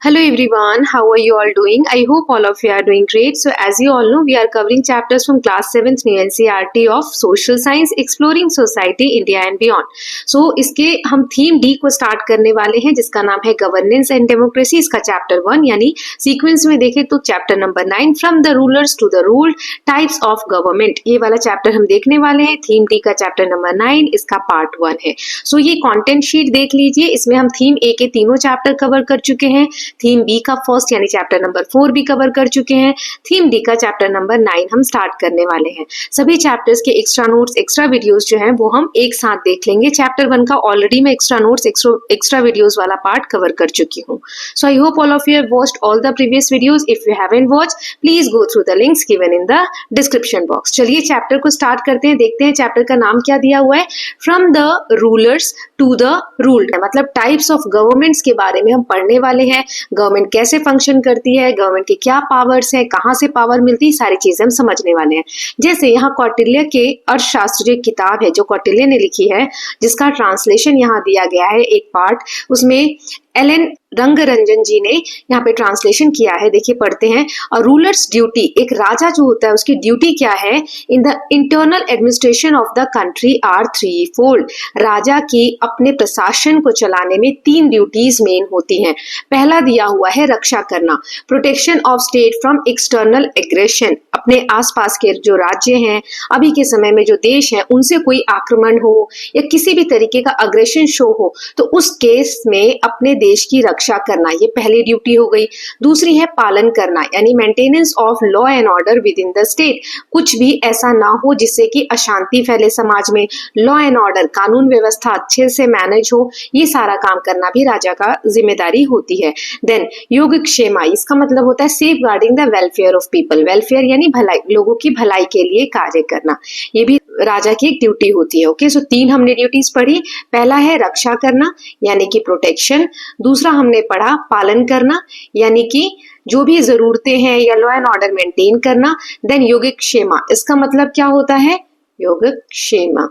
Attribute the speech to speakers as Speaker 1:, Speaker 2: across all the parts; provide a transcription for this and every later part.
Speaker 1: Hello everyone, how are you all doing? I hope all of you are doing great. So as you all know, we are covering chapters from class 7th new NCERT of Social Science, Exploring Society, India and Beyond. So इसके हम theme D को start करने वाले हैं जिसका नाम है governance and democracy. इसका चैप्टर 1 यानी सीक्वेंस में देखें तो chapter number 9 from the rulers to the ruled types of government, ये वाला चैप्टर हम देखने वाले हैं। थीम डी का चैप्टर नंबर 9 इसका पार्ट 1 है। सो ये कंटेंट शीट देख लीजिए, इसमें हम थीम ए के तीनों चैप्टर कवर कर चुके हैं। थीम बी का फर्स्ट यानी चैप्टर नंबर 4 भी कवर कर चुके हैं। थीम डी का चैप्टर नंबर 9 हम स्टार्ट करने वाले हैं। सभी चैप्टर्स के एक्स्ट्रा नोट्स, एक्स्ट्रा वीडियोस जो हैं वो हम एक साथ देख लेंगे। चैप्टर 1 का ऑलरेडी मैं एक्स्ट्रा नोट्स, एक्स्ट्रा वीडियोस वाला पार्ट कवर कर चुकी हूँ। So I hope all of you have watched all the previous videos. If you haven't watched, please go through the links given in the description box. चलिए chapter को start करते हैं, देखते हैं चैप्टर का नाम क्या दिया हुआ है। From the rulers to the ruled, मतलब टाइप्स ऑफ गवर्नमेंट्स के बारे में हम पढ़ने वाले हैं। गवर्नमेंट कैसे फंक्शन करती है, गवर्नमेंट के क्या पावर्स है, कहाँ से पावर मिलती है, सारी चीजें हम समझने वाले हैं। जैसे यहाँ कौटिल्य के अर्थशास्त्र जो किताब है जो कौटिल्य ने लिखी है, जिसका ट्रांसलेशन यहाँ दिया गया है एक पार्ट, उसमें एलन रंगरंजन जी ने यहाँ पे ट्रांसलेशन किया है। देखिए पढ़ते हैं। और रूलर्स ड्यूटी, एक राजा जो होता है उसकी ड्यूटी क्या है? In the internal administration of the country are three fold. राजा की अपने प्रशासन को चलाने में 3 ड्यूटीज मेन होती हैं। पहला दिया हुआ है रक्षा करना, protection of state from external aggression. अपने आसपास के जो राज्य हैं, अभी के समय में जो देश हैं, उनसे कोई आक्रमण हो या किसी भी तरीके का अग्रेशन शो हो तो उस केस में अपने देश की रक्षा करना, ये पहली ड्यूटी हो गई। दूसरी है पालन करना, यानी maintenance of law and order with in the state. कुछ भी ऐसा ना हो जिससे कि अशांति फैले समाज में, लॉ एंड ऑर्डर, कानून व्यवस्था अच्छे से मैनेज हो, ये सारा काम करना भी राजा का जिम्मेदारी होती है। देन योगक्षेमा, इसका मतलब होता है safeguarding the welfare of people. Welfare यानी भलाई, लोगों की भलाई के लिए कार्य करना, ये भी राजा की एक ड्यूटी होती है। ओके, सो 3 हमने ड्यूटीज पढ़ी। पहला है रक्षा करना यानी कि प्रोटेक्शन, दूसरा हमने पढ़ा पालन करना यानी कि जो भी जरूरतें हैं या लॉ एंड ऑर्डर मेंटेन करना। देन योगक्षेमा, इसका मतलब क्या होता है? योगक्षेमा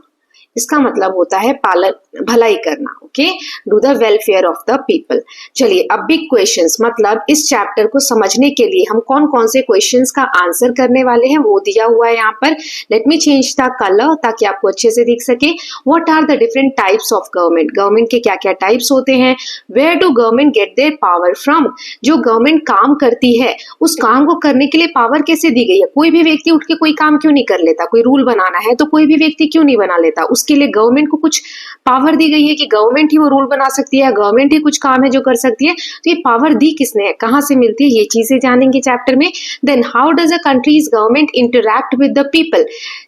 Speaker 1: इसका मतलब होता है पालन, भलाई करना। Okay, do the welfare of the people. चलिए अब बिग क्वेश्चंस, मतलब इस चैप्टर को समझने के लिए हम कौन कौन से क्वेश्चंस का आंसर करने वाले हैं वो दिया हुआ है यहाँ पर। Let me change the colour ताकि आपको अच्छे से दिख सके। What are the different types of government, government के क्या क्या टाइप्स होते हैं। Where do government get their power from, जो गवर्नमेंट काम करती है उस काम को करने के लिए पावर कैसे दी गई है। कोई भी व्यक्ति उठ के कोई काम क्यों नहीं कर लेता? कोई रूल बनाना है तो कोई भी व्यक्ति क्यों नहीं बना लेता? उसके लिए गवर्नमेंट को कुछ पावर दी गई है कि गवर्नमेंट ही वो रूल बना सकती है, गवर्नमेंट ही कुछ काम है जो कर सकती है। तो ये पावर दी किसने है, कहाँ से मिलती है, ये चीजें जानेंगे चैप्टर में। Then how does a country's government interact with the people,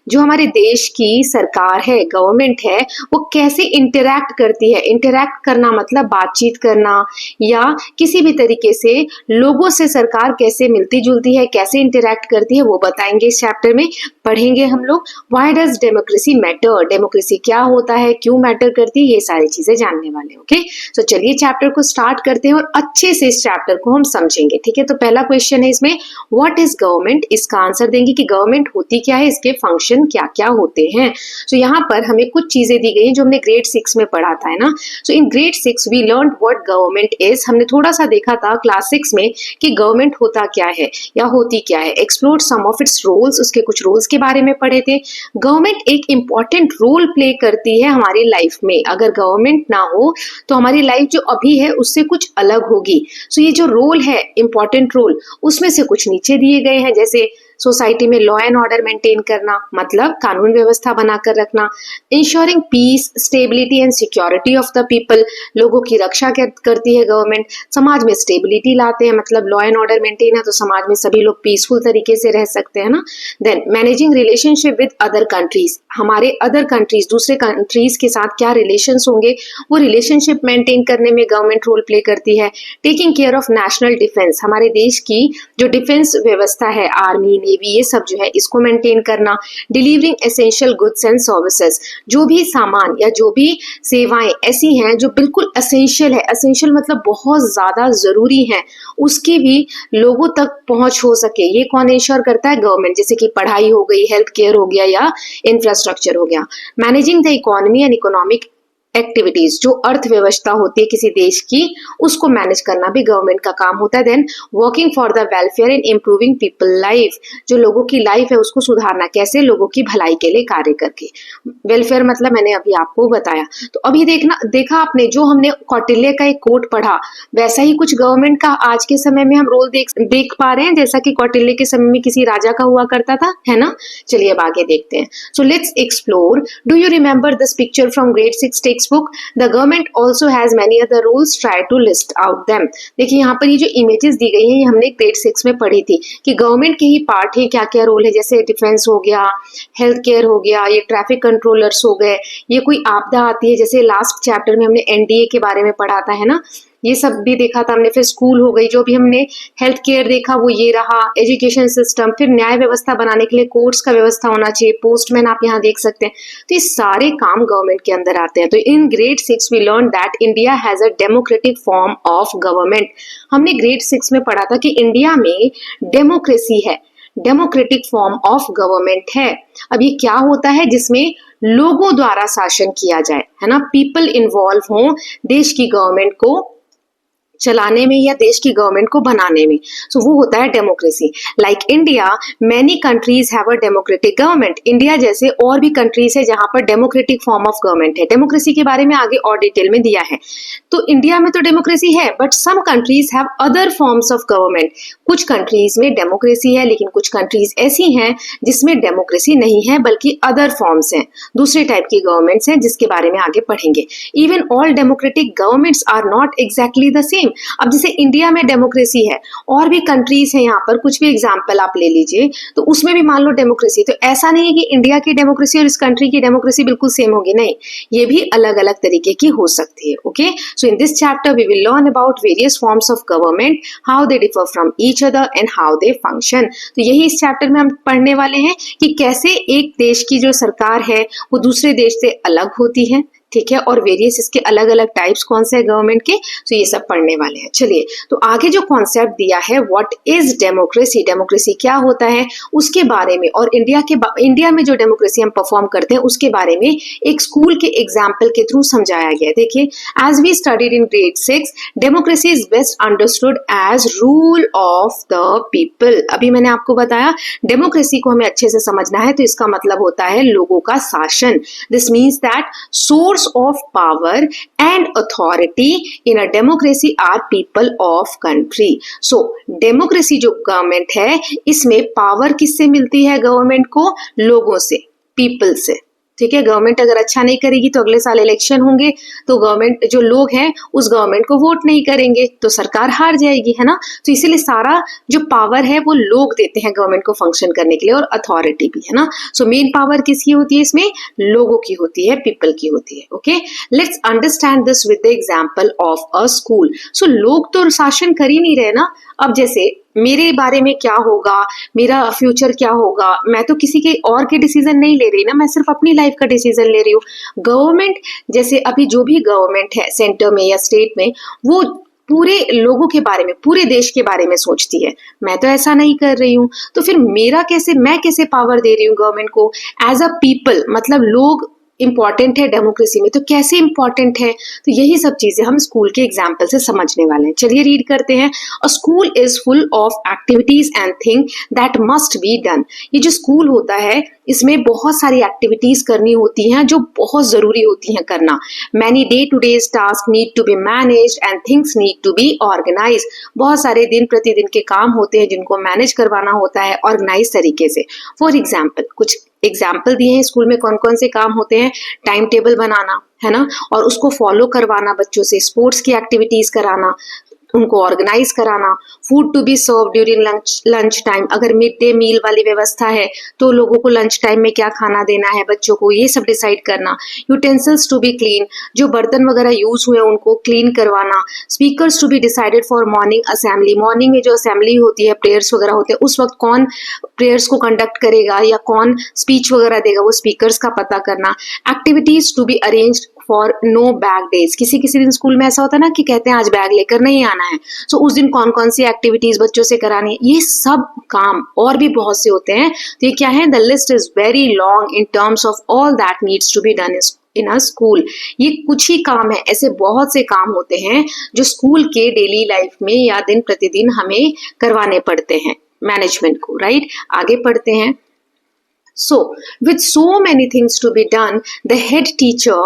Speaker 1: जो हमारे देश की सरकार है, गवर्नमेंट है, वो कैसे इंटरैक्ट करती है। इंटरैक्ट करना मतलब बातचीत करना या किसी भी तरीके से लोगों से सरकार कैसे मिलती जुलती है, कैसे इंटरैक्ट करती है, वो बताएंगे इस चैप्टर में, पढ़ेंगे हम लोग। Why does democracy matter, democracy क्या होता है, क्यों मैटर करती है, ये सारी चीजें जानने वाले। ओके, सो चलिए चैप्टर को स्टार्ट करते हैं और अच्छे से इस चैप्टर को हम समझेंगे। ठीक है, तो पहला क्वेश्चन है इसमें, व्हाट इज गवर्नमेंट। इसका आंसर देंगे कि गवर्नमेंट होती क्या है, इसके फंक्शन क्या क्या होते हैं। सो यहाँ पर हमें कुछ चीजें दी गई हैं जो हमने ग्रेड 6 में पढ़ा था, है ना। So in grade 6 we learn what government is. हमने थोड़ा सा देखा था क्लास 6 में कि गवर्नमेंट होता क्या है या होती क्या है। Explore some of its roles, उसके कुछ रोल्स के बारे में पढ़े थे। गवर्नमेंट एक इंपॉर्टेंट रोल प्ले करती है हमारी लाइफ में। अगर गवर्नमेंट ना हो तो हमारी लाइफ जो अभी है उससे कुछ अलग होगी। सो ये जो रोल है, इंपॉर्टेंट रोल, उसमें से कुछ नीचे दिए गए हैं। जैसे सोसाइटी में लॉ एंड ऑर्डर मेंटेन करना, मतलब कानून व्यवस्था बनाकर रखना। Ensuring peace, stability and security of the people, लोगों की रक्षा करती है गवर्नमेंट। समाज में स्टेबिलिटी लाते हैं, मतलब लॉ एंड ऑर्डर मेंटेन है तो समाज में सभी लोग पीसफुल तरीके से रह सकते हैं ना। Then managing relationship with other countries, हमारे अदर कंट्रीज, दूसरे कंट्रीज के साथ क्या रिलेशंस होंगे, वो रिलेशनशिप मेंटेन करने में गवर्नमेंट रोल प्ले करती है। Taking care of national defence, हमारे देश की जो डिफेंस व्यवस्था है, आर्मी, नेवी, ये सब जो है इसको मेंटेन करना। Delivering essential goods and services, जो भी सामान या जो भी सेवाएं ऐसी हैं जो बिल्कुल एसेंशियल है, एसेंशियल मतलब बहुत ज्यादा जरूरी है, उसकी भी लोगों तक पहुंच हो सके, ये कौन इंश्योर करता है? गवर्नमेंट। जैसे कि पढ़ाई हो गई, हेल्थ केयर हो गया या इंफ्रास्ट्रक्चर हो गया। Managing the economy and economic activities, जो अर्थव्यवस्था होती है किसी देश की, उसको मैनेज करना भी गवर्नमेंट का काम होता है। Then working for the welfare and improving people life, जो लोगों की लाइफ है उसको सुधारना, कैसे, लोगों की भलाई के लिए कार्य करके। वेलफेयर मतलब मैंने अभी आपको बताया। तो अभी देखा आपने, जो हमने कौटिल्य का एक कोट पढ़ा, वैसा ही कुछ गवर्नमेंट का आज के समय में हम रोल देख पा रहे हैं, जैसा कि कौटिल्य के समय में किसी राजा का हुआ करता था, है ना। चलिए अब आगे देखते हैं। So let's explore. Do you remember this picture from grade 6 textbook? The government also has many other rules, try to list out them. देखिए यहाँ पर ये जो इमेजेस दी गई हैं, ये हमने ग्रेड 6 में पढ़ी थी कि गवर्नमेंट के ही पार्ट है, क्या क्या रोल है, जैसे डिफेंस हो गया, हेल्थ केयर हो गया, ये ट्रैफिक कंट्रोलर्स हो गए, ये कोई आपदा आती है, जैसे लास्ट चैप्टर में हमने एनडीए के बारे में पढ़ा था, है ना, ये सब भी देखा था हमने। फिर स्कूल हो गई, जो भी हमने हेल्थ केयर देखा वो ये रहा, एजुकेशन सिस्टम, फिर न्याय व्यवस्था बनाने के लिए कोर्ट्स का व्यवस्था होना चाहिए, पोस्टमैन आप यहाँ देख सकते हैं। तो ये सारे काम गवर्नमेंट के अंदर आते हैं। तो in grade 6 we learn that India has a democratic form of government. हमने ग्रेड 6 में पढ़ा था कि इंडिया में डेमोक्रेसी है, डेमोक्रेटिक फॉर्म ऑफ गवर्नमेंट है। अब ये क्या होता है? जिसमें लोगों द्वारा शासन किया जाए, है ना, पीपल इन्वॉल्व हो देश की गवर्नमेंट को चलाने में या देश की गवर्नमेंट को बनाने में। सो वो होता है democracy. Like India, many countries have a democratic government. India जैसे और भी कंट्रीज है जहां पर डेमोक्रेटिक फॉर्म ऑफ गवर्नमेंट है। डेमोक्रेसी के बारे में आगे और डिटेल में दिया है। तो इंडिया में तो डेमोक्रेसी है, but some countries have other forms of government. कुछ कंट्रीज में डेमोक्रेसी है, लेकिन कुछ कंट्रीज ऐसी हैं जिसमें डेमोक्रेसी नहीं है, बल्कि अदर फॉर्म्स हैं, दूसरे टाइप की गवर्नमेंट्स हैं, जिसके बारे में आगे पढ़ेंगे। Even all democratic governments are not exactly the same. अब जैसे इंडिया में डेमोक्रेसी है, और भी कंट्रीज है यहाँ पर, कुछ भी एग्जाम्पल आप ले लीजिए, तो उसमें भी मान लो डेमोक्रेसी। तो ऐसा नहीं है कि इंडिया की डेमोक्रेसी और इस कंट्री की डेमोक्रेसी बिल्कुल सेम होगी, नहीं, ये भी अलग अलग तरीके की हो सकती है। Okay, so in this chapter we will learn about various forms of government, how they differ from each other and how they function. तो यही इस चैप्टर में हम पढ़ने वाले हैं कि कैसे एक देश की जो सरकार है वो दूसरे देश से अलग होती है, ठीक है, और वेरियस इसके अलग अलग टाइप्स कौन से है गवर्नमेंट के, तो ये सब पढ़ने वाले हैं। चलिए, तो आगे जो कॉन्सेप्ट दिया है, व्हाट इज डेमोक्रेसी, डेमोक्रेसी क्या होता है उसके बारे में, और इंडिया में जो डेमोक्रेसी हम परफॉर्म करते हैं उसके बारे में एक स्कूल के एग्जाम्पल के थ्रू समझाया गया है। देखिए, as we studied in grade 6, democracy is best understood as rule of the people. अभी मैंने आपको बताया डेमोक्रेसी को हमें अच्छे से समझना है, तो इसका मतलब होता है लोगों का शासन। This means that source of power and authority in a democracy are people of country. So democracy जो गवर्नमेंट है, इसमें पावर किससे मिलती है गवर्नमेंट को? लोगों से, पीपल से, ठीक है। गवर्नमेंट अगर अच्छा नहीं करेगी तो अगले साल इलेक्शन होंगे, तो गवर्नमेंट जो लोग हैं उस गवर्नमेंट को वोट नहीं करेंगे, तो सरकार हार जाएगी, है ना। तो इसीलिए सारा जो पावर है वो लोग देते हैं गवर्नमेंट को फंक्शन करने के लिए, और अथॉरिटी भी, है ना। सो मेन पावर किसकी होती है इसमें? लोगों की होती है, पीपल की होती है। Okay, let's understand this with the example of a school. So लोग तो शासन कर ही नहीं रहे ना। अब जैसे मेरे बारे में क्या होगा, मेरा फ्यूचर क्या होगा, मैं तो किसी के और के डिसीजन नहीं ले रही ना, मैं सिर्फ अपनी लाइफ का डिसीजन ले रही हूँ। गवर्नमेंट जैसे अभी जो भी गवर्नमेंट है सेंटर में या स्टेट में, वो पूरे लोगों के बारे में, पूरे देश के बारे में सोचती है। मैं तो ऐसा नहीं कर रही हूँ, तो फिर मैं कैसे पावर दे रही हूँ गवर्नमेंट को? एज अ पीपल, मतलब लोग इंपॉर्टेंट है डेमोक्रेसी में, तो कैसे इंपॉर्टेंट है? तो यही सब चीजें हम स्कूल के एग्जाम्पल से समझने वाले हैं। चलिए रीड करते हैं। अ school is full of activities and thing that must be done. ये जो स्कूल होता है, इसमें बहुत सारी एक्टिविटीज करनी होती हैं जो बहुत जरूरी होती हैं करना। Many day to days task need to be managed and things need to be organize. बहुत सारे दिन प्रतिदिन के काम होते हैं जिनको मैनेज करवाना होता है ऑर्गेनाइज तरीके से। फॉर एग्जाम्पल, कुछ एग्जाम्पल दिए हैं स्कूल में कौन कौन से काम होते हैं। टाइम टेबल बनाना, है ना, और उसको फॉलो करवाना, बच्चों से स्पोर्ट्स की एक्टिविटीज कराना, उनको ऑर्गेनाइज कराना, food to be serve during lunch time, अगर मिड डे मील वाली व्यवस्था है तो लोगों को लंच टाइम में क्या खाना देना है बच्चों को, ये सब डिसाइड करना। यूटेंसिल्स टू बी क्लीन, जो बर्तन वगैरह यूज हुए उनको क्लीन करवाना। Speakers to be decided for morning assembly, morning में जो असेंबली होती है, प्रेयर्स वगैरह होते हैं, उस वक्त कौन प्रेयर्स को कंडक्ट करेगा या कौन स्पीच वगैरह देगा, वो स्पीकर्स का पता करना। Activities to be arranged for no bag days, किसी किसी दिन स्कूल में ऐसा होता है ना कि कहते हैं आज बैग लेकर नहीं आना है, सो उस दिन कौन कौन सी एक्टिविटीज बच्चों से करानी है, ये सब काम और भी बहुत से होते हैं। तो ये क्या है, the list is very long in terms of all that needs to be done in a school. ये कुछ ही काम है, ऐसे बहुत से काम होते हैं जो स्कूल के डेली लाइफ में या दिन प्रतिदिन हमें करवाने पड़ते हैं मैनेजमेंट को, राइट। आगे पढ़ते हैं। So, with so many things to be done, the head teacher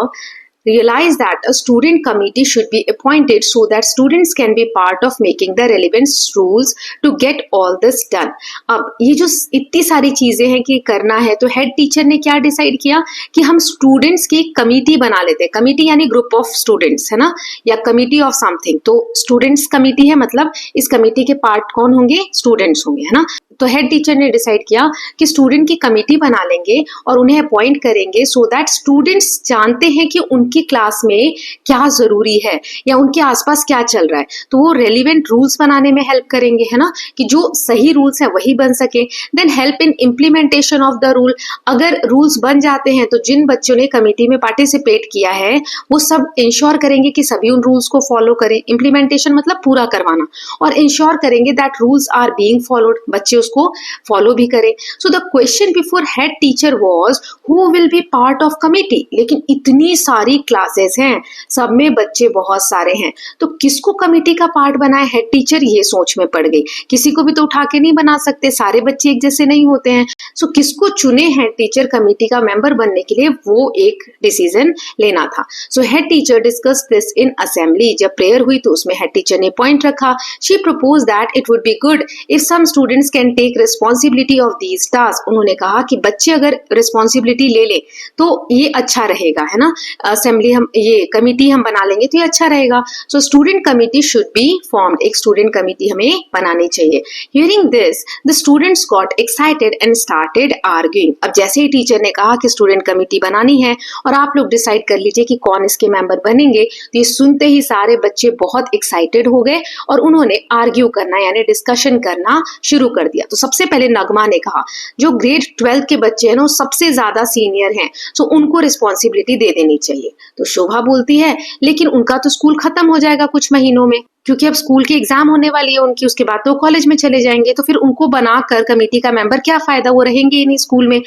Speaker 1: realized that a student committee should be appointed so that students can be part of making the relevant rules to get all this done. अब ये जो इतनी सारी चीजें हैं कि करना है, तो हेड टीचर ने क्या डिसाइड किया कि हम स्टूडेंट्स की कमिटी बना लेते हैं। कमिटी यानी ग्रुप ऑफ स्टूडेंट्स, है ना, या कमिटी ऑफ समथिंग। तो स्टूडेंट्स कमिटी है, मतलब इस कमिटी के पार्ट कौन होंगे? स्टूडेंट्स होंगे, है ना। तो हेड टीचर ने डिसाइड किया कि स्टूडेंट की कमिटी बना लेंगे और उन्हें अपॉइंट करेंगे सो दैट स्टूडेंट्स जानते हैं कि उनकी क्लास में क्या जरूरी है या उनके आसपास क्या चल रहा है। तो वो रेलिवेंट रूल्स बनाने में हेल्प करेंगे, है ना, कि जो सही रूल्स है वही बन सके। Then help in implementation of the rule. अगर रूल्स बन जाते हैं तो जिन बच्चों ने कमिटी में पार्टिसिपेट किया है वो सब इंश्योर करेंगे कि सभी उन रूल्स को फॉलो करें। इम्प्लीमेंटेशन मतलब पूरा करवाना, और इंश्योर करेंगे that rules are being followed, बच्चे उसको फॉलो भी करें। So the question before head teacher was who will be part of committee. लेकिन इतनी सारी क्लासेस हैं, सब में बच्चे बहुत सारे हैं, तो किसको कमिटी का पार्ट बनाए हेड टीचर, ये सोच में पड़ गई। किसी को भी तो उठा के नहीं बना सकते, सारे बच्चे एक जैसे नहीं होते हैं। सो किसको चुने हेड टीचर कमिटी का मेंबर बनने के लिए, वो एक डिसीजन लेना था। So head teacher discuss this in assembly. जब प्रेयर हुई तो उसमें हेड टीचर ने पॉइंट रखा। She propose that it would be good if some students can take responsibility of these task. उन्होंने कहा कि बच्चे अगर रिस्पॉन्सिबिलिटी ले ले तो ये अच्छा रहेगा, है ना। असेंबली हम ये कमिटी हम बना लेंगे तो ये अच्छा रहेगा। So student committee should be formed. एक स्टूडेंट कमिटी हमें बनानी चाहिए। Hearing this the students got excited and started arguing. अब जैसे ही टीचर ने कहा कि स्टूडेंट कमिटी बनानी है और आप लोग डिसाइड कर लीजिए कि कौन इसके मेंबर बनेंगे, तो ये सुनते ही सारे बच्चे बहुत एक्साइटेड हो गए और उन्होंने आर्ग्यू करना यानी डिस्कशन करना शुरू कर दिया। तो सबसे पहले नगमा ने कहा जो ग्रेड 12 के बच्चे हैं ना, वो सबसे ज्यादा सीनियर हैं, सो उनको रिस्पॉन्सिबिलिटी दे देनी चाहिए। तो शोभा बोलती है लेकिन उनका तो स्कूल खत्म हो जाएगा कुछ महीनों में, क्योंकि अब स्कूल की एग्जाम होने वाली है उनकी, उसके बाद तो कॉलेज में चले जाएंगे, तो फिर उनको बनाकर कमेटी का मेंबर क्या फायदा, वो रहेंगे ही नहीं स्कूल में।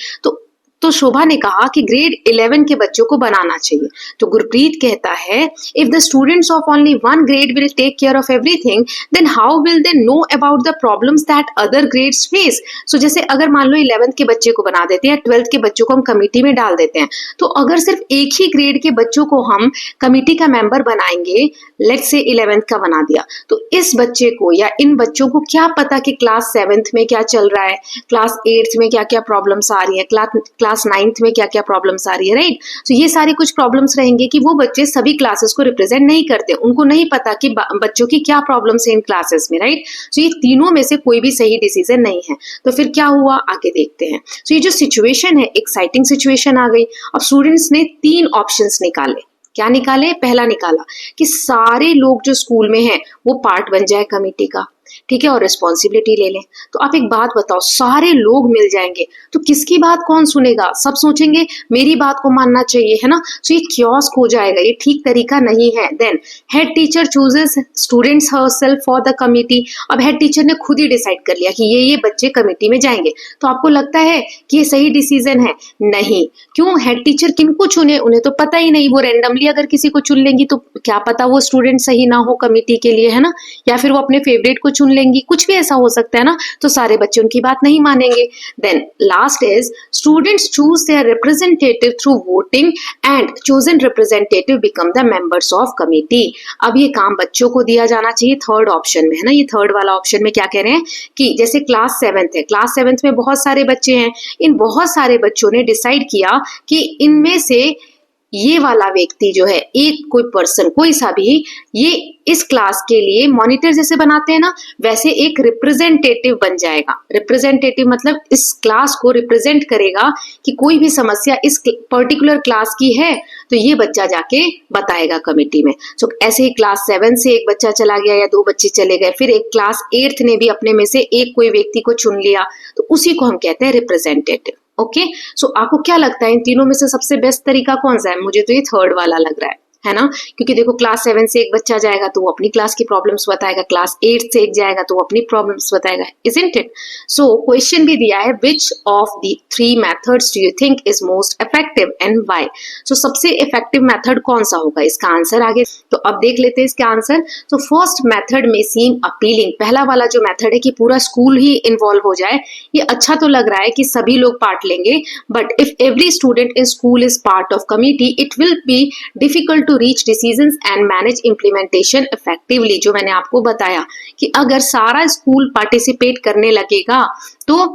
Speaker 1: तो शोभा ने कहा कि ग्रेड 11 के बच्चों को बनाना चाहिए। तो गुरप्रीत कहता है if the students of only one grade will take care of everything then how will they know about the problems that other grades face. So जैसे अगर मान लो 11th के बच्चे को बना देते हैं, 12th के बच्चों को हम कमेटी में डाल देते हैं, तो अगर सिर्फ एक ही ग्रेड के बच्चों को हम कमेटी का मेंबर बनाएंगे, लेट्स से 11th का बना दिया, तो इस बच्चे को या इन बच्चों को क्या पता कि क्लास 7th में क्या चल रहा है, क्लास 8th में क्या क्या प्रॉब्लम्स आ रही है, क्लास 9th में क्या क्या प्रॉब्लम्स आ रही है, राइट। तो ये सारी कुछ प्रॉब्लम्स रहेंगे कि वो बच्चे सभी क्लासेस को रिप्रेजेंट नहीं करते, उनको नहीं पता कि बच्चों की क्या प्रॉब्लम्स है इन क्लासेस में, राइट। सो ये तीनों में से कोई भी सही डिसीजन नहीं है। तो फिर क्या हुआ आगे देखते हैं। सो ये जो सिचुएशन है, एक्साइटिंग सिचुएशन आ गई। अब स्टूडेंट्स ने 3 ऑप्शंस निकाले। क्या निकाले? पहला निकाला कि सारे लोग जो स्कूल में हैं वो पार्ट बन जाए कमेटी का, ठीक है, और रिस्पॉन्सिबिलिटी ले लें। तो आप एक बात बताओ, सारे लोग मिल जाएंगे तो किसकी बात कौन सुनेगा? सब सोचेंगे मेरी बात को मानना चाहिए, है ना। सो ये क्योस हो जाएगा, ये ठीक तरीका नहीं है। Then head teacher chooses students herself for the committee. अब हेड टीचर ने खुद ही डिसाइड कर लिया कि ये बच्चे कमिटी में जाएंगे। तो आपको लगता है कि ये सही डिसीजन है? नहीं। क्यों? हेड टीचर किनको चुने? उन्हें तो पता ही नहीं। वो रेंडमली अगर किसी को चुन लेंगी तो क्या पता वो स्टूडेंट सही ना हो कमिटी के लिए, है ना, या फिर वो अपने फेवरेट को चुन लेंगी, कुछ भी ऐसा हो सकता है ना। तो सारे बच्चे उनकी बात नहीं मानेंगे। Then last is students choose their representative through voting and chosen representative become the members of committee. अब ये काम बच्चों को दिया जाना चाहिए थर्ड ऑप्शन में, है ना। ये थर्ड वाला ऑप्शन में क्या कह रहे हैं कि जैसे क्लास 7th है, क्लास 7th में बहुत सारे बच्चे हैं, इन बहुत सारे बच्चों ने डिसाइड किया कि इनमें से ये वाला व्यक्ति जो है, एक कोई पर्सन कोई सा भी, ये इस क्लास के लिए मॉनिटर जैसे बनाते हैं ना, वैसे एक रिप्रेजेंटेटिव बन जाएगा। रिप्रेजेंटेटिव मतलब इस क्लास को रिप्रेजेंट करेगा कि कोई भी समस्या इस पर्टिकुलर क्लास की है तो ये बच्चा जाके बताएगा कमेटी में। तो ऐसे ही क्लास 7 से एक बच्चा चला गया या 2 बच्चे चले गए, फिर एक क्लास 8th ने भी अपने में से एक कोई व्यक्ति को चुन लिया, तो उसी को हम कहते हैं रिप्रेजेंटेटिव। ओके, सो आपको क्या लगता है इन तीनों में से सबसे बेस्ट तरीका कौन सा है? मुझे तो ये थर्ड वाला लग रहा है। है ना, क्योंकि देखो क्लास 7 से एक बच्चा जाएगा तो वो अपनी क्लास की प्रॉब्लम्स बताएगा, क्लास 8 से एक जाएगा तो वो अपनी प्रॉब्लम्स बताएगा, इजंट इट? सो क्वेश्चन भी दिया है, which of the 3 methods do you think is most effective and why? So सबसे इफेक्टिव मेथड कौन सा होगा, इसका आंसर आगे तो अब देख लेते हैं इसका आंसर। तो फर्स्ट मेथड में सीम अपीलिंग, पहला वाला जो मेथड है कि पूरा स्कूल ही इन्वॉल्व हो जाए, ये अच्छा तो लग रहा है कि सभी लोग पार्ट लेंगे, but if every student in school is part of committee it will be difficult to reach decisions and manage implementation effectively. जो मैंने आपको बताया कि अगर सारा स्कूल पार्टिसिपेट करने लगेगा तो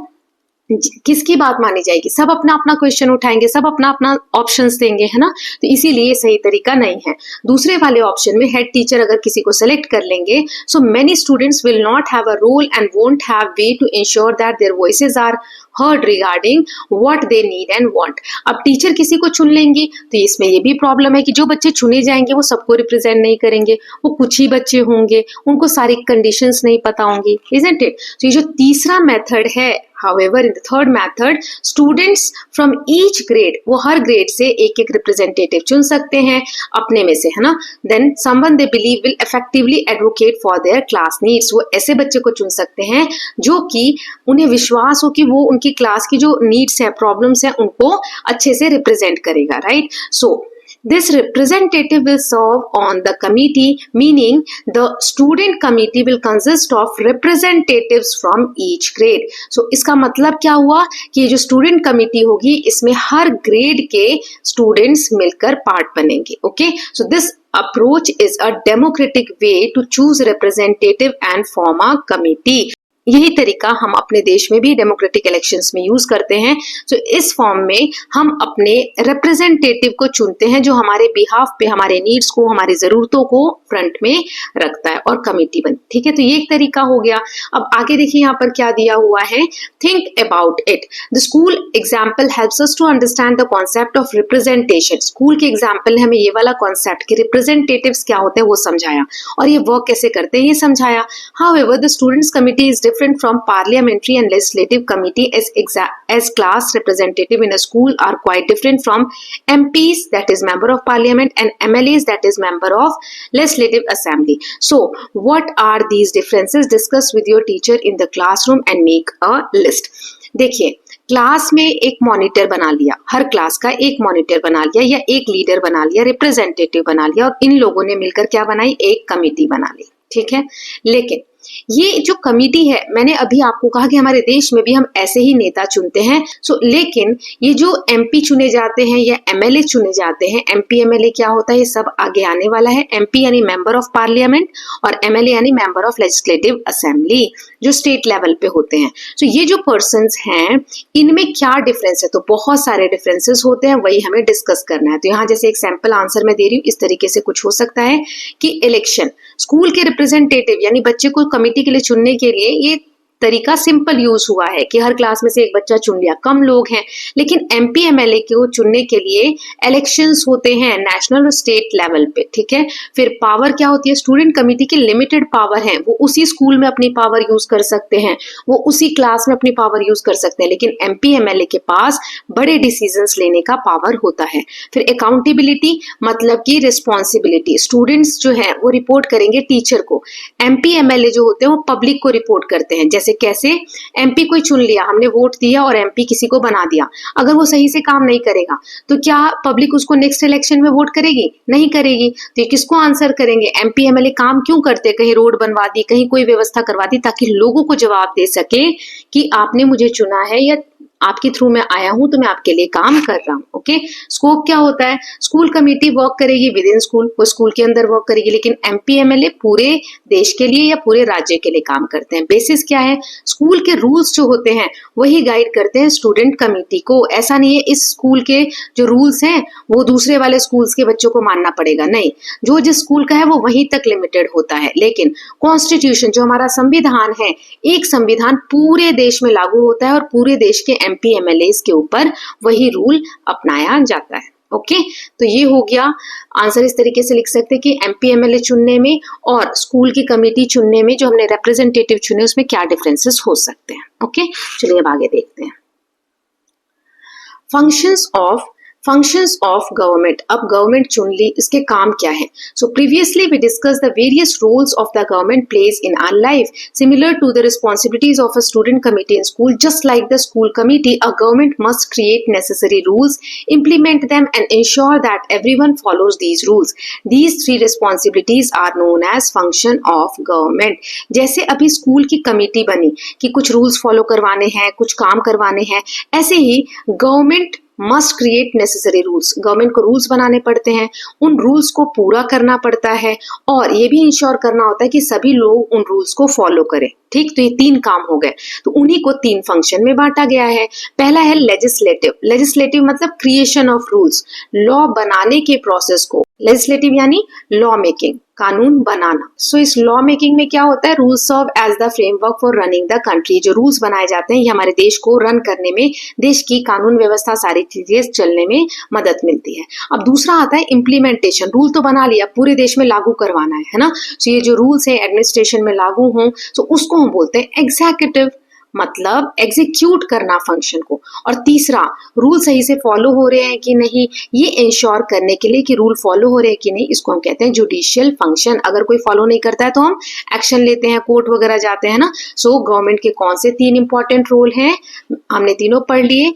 Speaker 1: किसकी बात मानी जाएगी, सब अपना अपना क्वेश्चन उठाएंगे, सब अपना अपना ऑप्शंस देंगे, है ना, तो इसीलिए सही तरीका नहीं है। दूसरे वाले ऑप्शन में हेड टीचर अगर किसी को सेलेक्ट कर लेंगे, so many students will not have a role and won't have way to ensure that their voices are heard regarding what they need and want। अब टीचर किसी को चुन लेंगी तो इसमें ये भी प्रॉब्लम है कि जो बच्चे चुने जाएंगे वो सबको रिप्रेजेंट नहीं करेंगे, वो कुछ ही बच्चे होंगे, उनको सारी कंडीशंस नहीं पता होंगी, isn't it? तो ये जो तीसरा मेथड है, however in the third method students from each grade, वो हर ग्रेड से एक एक रिप्रेजेंटेटिव चुन सकते हैं अपने में से, है ना, then someone they believe will effectively advocate for their class needs। वो ऐसे बच्चे को चुन सकते हैं जो कि उन्हें विश्वास हो कि वो उनकी क्लास की जो नीड्स है, प्रॉब्लम्स है, उनको अच्छे से रिप्रेजेंट करेगा, right? So this representative will serve on the committee, meaning the student committee will consist of representatives from each grade। so इसका मतलब क्या हुआ कि ये जो student committee होगी इसमें हर grade के students मिलकर part बनेंगे। okay, so this approach is a democratic way to choose representative and form a committee। यही तरीका हम अपने देश में भी डेमोक्रेटिक इलेक्शंस में यूज करते हैं। सो इस फॉर्म में हम अपने रिप्रेजेंटेटिव को चुनते हैं जो हमारे बिहाफ पे हमारे नीड्स को, हमारी जरूरतों को फ्रंट में रखता है और कमिटी बनती, ठीक है। तो ये एक तरीका हो गया। अब आगे देखिए यहाँ पर क्या दिया हुआ है, think about it. The school example helps us to understand the concept of representation. School के एग्जाम्पल ने हमें ये वाला कॉन्सेप्ट कि रिप्रेजेंटेटिव्स क्या होते हैं वो समझाया और ये वर्क कैसे करते हैं ये समझाया। However the students committee is different from parliamentary and legislative committee as class representative in a school are quite different from MPs, that is member of parliament, and MLAs, that is member of legislative assembly। so what are these differences? Discuss with your teacher in the classroom and make a list। देखिए, class में एक monitor बना लिया, हर class का एक monitor बना लिया या एक लीडर बना लिया, रिप्रेजेंटेटिव बना लिया, और इन लोगों ने मिलकर क्या बनाई, एक कमिटी बना ली, ठीक है। लेकिन ये जो कमिटी है, मैंने अभी आपको कहा कि हमारे देश में भी हम ऐसे ही नेता चुनते हैं। लेकिन ये जो एमपी चुने जाते हैं या एमएलए चुने जाते हैं, एमपी एमएलए क्या होता है ये सब आगे आने वाला है। एमपी यानी मेंबर ऑफ पार्लियामेंट और एमएलए यानी मेंबर ऑफ लेजिस्लेटिव असेंबली, जो स्टेट लेवल पे होते हैं। ये जो पर्सन्स हैं इनमें क्या डिफरेंस है, तो बहुत सारे डिफरेंसेस होते हैं, वही हमें डिस्कस करना है। तो यहाँ जैसे एक सैंपल आंसर मैं दे रही हूँ, इस तरीके से कुछ हो सकता है कि इलेक्शन, स्कूल के रिप्रेजेंटेटिव यानी बच्चे को कमिटी के लिए चुनने के लिए ये तरीका सिंपल यूज हुआ है कि हर क्लास में से एक बच्चा चुन लिया, कम लोग हैं। लेकिन एमपी एमएलए को चुनने के लिए इलेक्शंस होते हैं नेशनल और स्टेट लेवल पे, ठीक है। फिर पावर क्या होती है, स्टूडेंट कमिटी की लिमिटेड पावर है, वो उसी स्कूल में अपनी पावर यूज कर सकते हैं, वो उसी क्लास में अपनी पावर यूज कर सकते हैं। लेकिन एमपी एमएलए के पास बड़े डिसीजंस लेने का पावर होता है। फिर अकाउंटेबिलिटी मतलब की रिस्पॉन्सिबिलिटी, स्टूडेंट्स जो है वो रिपोर्ट करेंगे टीचर को, एमपी एमएलए जो होते हैं वो पब्लिक को रिपोर्ट करते हैं। जैसे कैसे, एमपी कोई चुन लिया, हमने वोट दिया और एमपी किसी को बना दिया, अगर वो सही से काम नहीं करेगा तो क्या पब्लिक उसको नेक्स्ट इलेक्शन में वोट करेगी? नहीं करेगी। तो ये किसको आंसर करेंगे, एमपी एमएलए काम क्यों करते, कहीं रोड बनवा दी, कहीं कोई व्यवस्था करवा दी, ताकि लोगों को जवाब दे सके कि आपने मुझे चुना है या आपके थ्रू में आया हूं तो मैं आपके लिए काम कर रहा हूं। ओके, स्कोप क्या होता है, स्कूल कमेटी वर्क करेगी विद इन स्कूल, वो स्कूल के अंदर वर्क करेगी, लेकिन एमपी एमएलए पूरे देश के लिए या पूरे राज्य के लिए काम करते हैं। बेसिस क्या है, स्कूल के रूल्स जो होते हैं वही गाइड करते हैं स्टूडेंट कमेटी को। ऐसा नहीं है इस स्कूल के जो रूल्स हैं वो दूसरे वाले स्कूल्स के बच्चों को मानना पड़ेगा, नहीं, जो जिस स्कूल का है वो वहीं तक लिमिटेड होता है। लेकिन कॉन्स्टिट्यूशन जो हमारा संविधान है, एक संविधान पूरे देश में लागू होता है और पूरे देश के एमपी एमएलए के ऊपर वही रूल अपनाया जाता है। ओके, तो ये हो गया आंसर। इस तरीके से लिख सकते हैं कि एमपी एमएलए चुनने में और स्कूल की कमेटी चुनने में जो हमने रिप्रेजेंटेटिव चुने उसमें क्या डिफरेंसेस हो सकते हैं। ओके, चलिए अब आगे देखते हैं। Functions of functions of government, अब गवर्नमेंट चुन ली, इसके काम क्या है? So previously we discuss the various roles of the government plays in our life similar to the responsibilities of a student committee in school. Just like the school committee, a government must create necessary rules, implement them and ensure that everyone follows these rules. These three responsibilities are known as function of government. जैसे अभी school की committee बनी कि कुछ rules follow करवाने हैं, कुछ काम करवाने हैं, ऐसे ही government must create necessary rules. Government को रूल्स बनाने पड़ते हैं, उन रूल्स को पूरा करना पड़ता है और ये भी इंश्योर करना होता है कि सभी लोग उन रूल्स को फॉलो करें. ठीक, तो ये तीन काम हो गए. तो उन्हीं को तीन फंक्शन में बांटा गया है. पहला है लेजिस्लेटिव. लेजिस्लेटिव मतलब क्रिएशन ऑफ रूल्स, लॉ बनाने के प्रोसेस को. लेजिस्लेटिव यानी लॉ मेकिंग, कानून बनाना. सो इस लॉ मेकिंग में क्या होता है? Rules serve as the framework for running the country. जो रूल्स बनाए जाते हैं ये हमारे देश को रन करने में, देश की कानून व्यवस्था सारी चीजें चलने में मदद मिलती है. अब दूसरा आता है इम्प्लीमेंटेशन. रूल तो बना लिया, पूरे देश में लागू करवाना है ना. सो ये जो रूल्स है एडमिनिस्ट्रेशन में लागू हों, तो उसको हम बोलते हैं एग्जीक्यूटिव, मतलब एग्जीक्यूट करना फंक्शन को. और तीसरा, रूल सही से फॉलो हो रहे हैं कि नहीं, ये इंश्योर करने के लिए कि रूल फॉलो हो रहे हैं कि नहीं, इसको हम कहते हैं जुडिशियल फंक्शन. अगर कोई फॉलो नहीं करता है तो हम एक्शन लेते हैं, कोर्ट वगैरह जाते हैं ना. सो गवर्नमेंट के कौन से तीन इंपॉर्टेंट रोल हैं, हमने तीनों पढ़ लिए.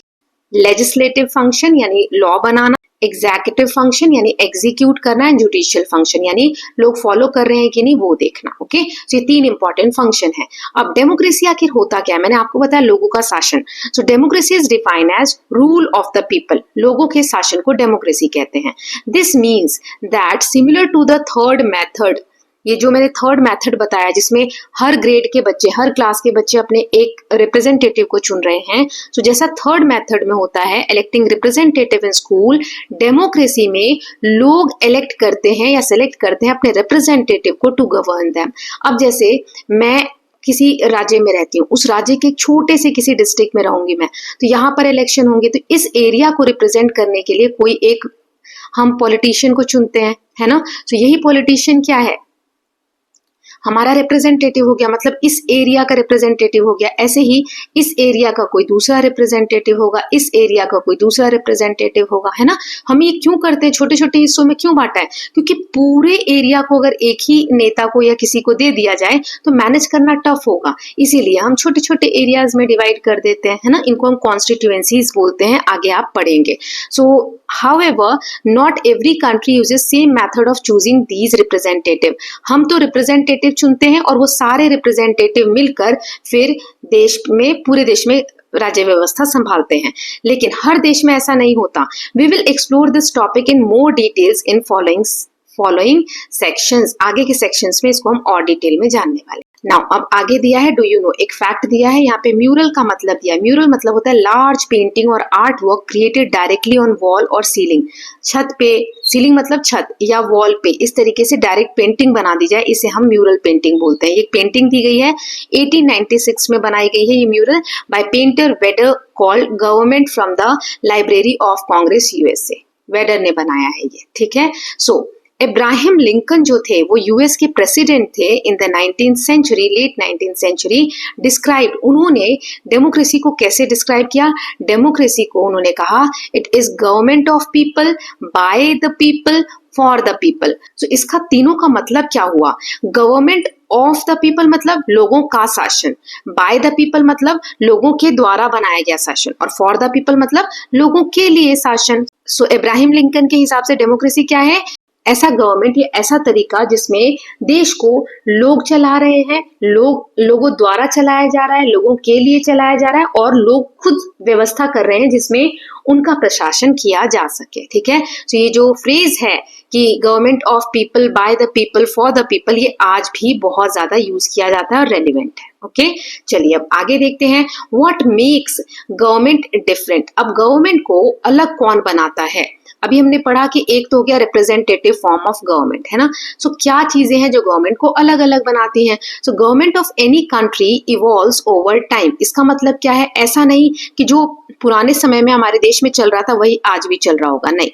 Speaker 1: लेजिस्लेटिव फंक्शन यानी लॉ बनाना, एग्जीक्यूटिव फंक्शन यानी एग्जीक्यूट करना, एंड जुडिशियल फंक्शन यानी लोग फॉलो कर रहे हैं कि नहीं वो देखना. ओके, तो ये तीन इंपॉर्टेंट फंक्शन है. अब डेमोक्रेसी आखिर होता क्या है? मैंने आपको बताया लोगों का शासन. So democracy is defined as rule of the people. लोगों के शासन को डेमोक्रेसी कहते हैं. This means that similar to the third method, ये जो मैंने थर्ड मेथड बताया जिसमें हर ग्रेड के बच्चे, हर क्लास के बच्चे अपने एक रिप्रेजेंटेटिव को चुन रहे हैं, तो जैसा थर्ड मेथड में होता है electing representative in school, democracy में लोग इलेक्ट करते हैं या सिलेक्ट करते हैं अपने रिप्रेजेंटेटिव को टू गवर्न देम. अब जैसे मैं किसी राज्य में रहती हूँ, उस राज्य के छोटे से किसी डिस्ट्रिक्ट में रहूंगी मैं, तो यहाँ पर इलेक्शन होंगे, तो इस एरिया को रिप्रेजेंट करने के लिए कोई एक हम पॉलिटिशियन को चुनते हैं, है ना. तो यही पॉलिटिशियन क्या है, हमारा रिप्रेजेंटेटिव हो गया, मतलब इस एरिया का रिप्रेजेंटेटिव हो गया. ऐसे ही इस एरिया का कोई दूसरा रिप्रेजेंटेटिव होगा, इस एरिया का कोई दूसरा रिप्रेजेंटेटिव होगा, है ना. हम ये क्यों करते हैं, छोटे छोटे हिस्सों में क्यों बांटा है? क्योंकि पूरे एरिया को अगर एक ही नेता को या किसी को दे दिया जाए तो मैनेज करना टफ होगा, इसीलिए हम छोटे छोटे एरियाज में डिवाइड कर देते हैं, है ना. इनको हम कॉन्स्टिट्यूएंसीज बोलते हैं, आगे आप पढ़ेंगे. सो however not every country uses same method of choosing these representative. हम तो रिप्रेजेंटेटिव चुनते हैं और वो सारे रिप्रेजेंटेटिव मिलकर फिर देश में, पूरे देश में राज्य व्यवस्था संभालते हैं, लेकिन हर देश में ऐसा नहीं होता. We will explore this topic in more details in following sections. आगे के sections में इसको हम और डिटेल में जानने वाले. नाउ अब आगे दिया है, डू यू नो, एक फैक्ट दिया है यहाँ पे. म्यूरल का मतलब दिया है. म्यूरल मतलब होता है लार्ज पेंटिंग और art work created directly on wall और सीलिंग. छत पे, सीलिंग मतलब छत या वॉल पे इस तरीके से डायरेक्ट पेंटिंग बना दी जाए, इसे हम म्यूरल पेंटिंग बोलते हैं. ये पेंटिंग दी गई है 1896 में बनाई गई है ये mural by painter Vedder called government from the Library of Congress USA. Vedder ने बनाया है ये, ठीक है. सो इब्राहिम लिंकन जो थे वो यूएस के प्रेसिडेंट थे in the 19th century, late 19th century. Describe, उन्होंने डेमोक्रेसी को कैसे डिस्क्राइब किया? डेमोक्रेसी को उन्होंने कहा it is government of people, by the people, for the people. तो इसका तीनों का मतलब क्या हुआ? गवर्नमेंट ऑफ द पीपल मतलब लोगों का शासन, बाय द पीपल मतलब लोगों के द्वारा बनाया गया शासन, और फॉर द पीपल मतलब लोगों के लिए शासन. सो इब्राहिम लिंकन के हिसाब से डेमोक्रेसी क्या है? ऐसा गवर्नमेंट या ऐसा तरीका जिसमें देश को लोग चला रहे हैं, लोगों द्वारा चलाया जा रहा है, लोगों के लिए चलाया जा रहा है, और लोग खुद व्यवस्था कर रहे हैं जिसमें उनका प्रशासन किया जा सके. ठीक है. तो ये जो फ्रेज है कि government of people, by the people, for the people, ये आज भी बहुत ज्यादा यूज किया जाता है और रेलिवेंट है. ओके, चलिए अब आगे देखते हैं. What makes government different? अब गवर्नमेंट को अलग कौन बनाता है? अभी हमने पढ़ा कि एक तो हो गया रिप्रेजेंटेटिव फॉर्म ऑफ गवर्नमेंट, है ना. सो क्या चीजें हैं जो गवर्नमेंट को अलग अलग बनाती हैं? So government of any country evolves over time. इसका मतलब क्या है? ऐसा नहीं कि जो पुराने समय में हमारे देश में चल रहा था वही आज भी चल रहा होगा, नहीं.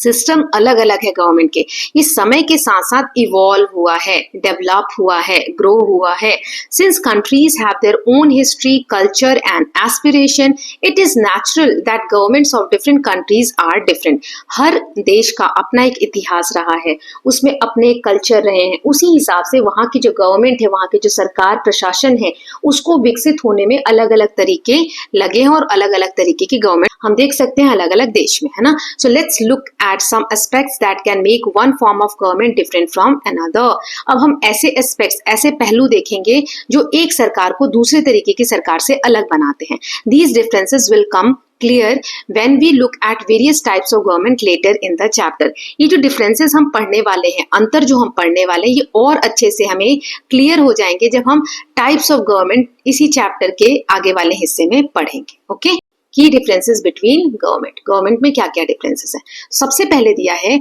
Speaker 1: सिस्टम अलग अलग है गवर्नमेंट के, ये समय के साथ साथ इवॉल्व हुआ है, डेवलप हुआ है, ग्रो हुआ है. Since countries have their own history, culture and aspiration, it is natural that governments of different countries are different. हर देश का अपना एक इतिहास रहा है, उसमें अपने कल्चर रहे हैं, उसी हिसाब से वहाँ की जो गवर्नमेंट है, वहाँ के जो सरकार प्रशासन है, उसको विकसित होने में अलग अलग तरीके लगे हैं और अलग अलग तरीके की गवर्नमेंट हम देख सकते हैं अलग अलग देश में, है ना. So let's look at some aspects that can make one form of government different from another. अब हम ऐसे एस्पेक्ट्स, ऐसे पहलू देखेंगे जो एक सरकार को दूसरे तरीके की सरकार से अलग बनाते हैं. These differences will come clear when we look at various types of government later in the chapter. ये जो differences हम पढ़ने वाले हैं, अंतर जो हम पढ़ने वाले हैं, ये और अच्छे से हमें clear हो जाएंगे जब हम types of government इसी chapter के आगे वाले हिस्से में पढ़ेंगे. Okay? की डिफरेंसेस बिटवीन गवर्नमेंट में क्या क्या डिफरेंसेस है. सबसे पहले दिया है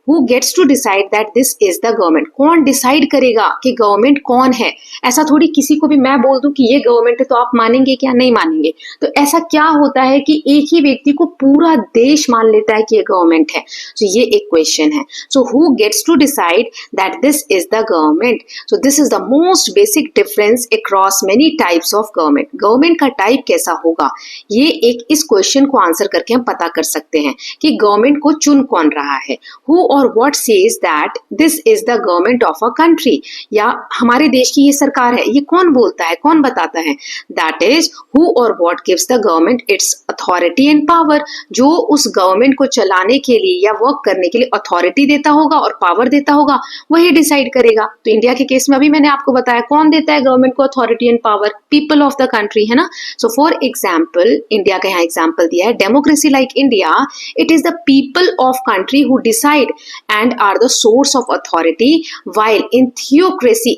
Speaker 1: who gets to decide that this is the government. कौन डिसाइड करेगा कि गवर्नमेंट कौन है. ऐसा थोड़ी किसी को भी मैं बोल दूं कि ये गवर्नमेंट है तो आप मानेंगे क्या, नहीं मानेंगे. तो ऐसा क्या होता है कि एक ही व्यक्ति को पूरा देश मान लेता है कि ये गवर्नमेंट है. तो ये एक क्वेश्चन है. So who gets to decide that this is the government. So this is the most basic difference across many types of government. Government का टाइप कैसा होगा, ये एक इस क्वेश्चन को आंसर करके हम पता कर सकते हैं कि गवर्नमेंट को चुन कौन रहा है. हु और what says that this is the government of a country, या हमारे देश की ये सरकार है, ये कौन बोलता है, कौन बताता है. दैट इज हु और what gives the government it's authority and power. जो उस गवर्नमेंट को चलाने के लिए या वर्क करने के लिए अथॉरिटी देता होगा और पावर देता होगा, वही डिसाइड करेगा. तो इंडिया के केस में अभी मैंने आपको बताया कौन देता है गवर्नमेंट को authority and power, people of the country, है ना. सो फॉर एग्जाम्पल, इंडिया का यहाँ एग्जाम्पल दिया है, democracy like India, it is the people of country who decide and are the source of authority, while in theocracy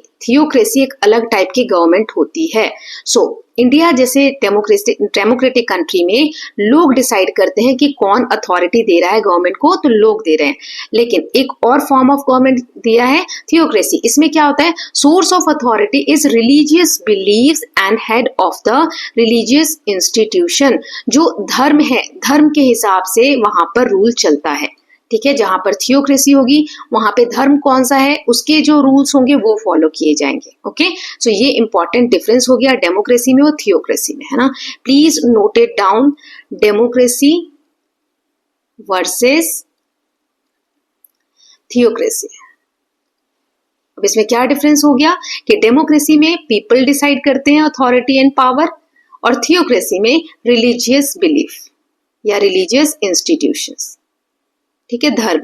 Speaker 1: एक अलग type की government होती है. सो इंडिया जैसे डेमोक्रेटिक कंट्री में लोग डिसाइड करते हैं कि कौन अथॉरिटी दे रहा है गवर्नमेंट को, तो लोग दे रहे हैं. लेकिन एक और फॉर्म ऑफ गवर्नमेंट दिया है थियोक्रेसी. इसमें क्या होता है, source of authority is religious believes and head of the religious institution. जो धर्म है, धर्म के हिसाब से वहां पर रूल चलता है. ठीक है, जहां पर थियोक्रेसी होगी वहां पे धर्म कौन सा है, उसके जो रूल्स होंगे वो फॉलो किए जाएंगे. ओके, सो ये इंपॉर्टेंट डिफरेंस हो गया डेमोक्रेसी में और थियोक्रेसी में, है ना. Please note it down, democracy versus theocracy. अब इसमें क्या डिफरेंस हो गया कि डेमोक्रेसी में पीपल डिसाइड करते हैं अथॉरिटी एंड पावर, और थियोक्रेसी में रिलीजियस बिलीफ या रिलीजियस इंस्टीट्यूशंस. ठीक है, धर्म.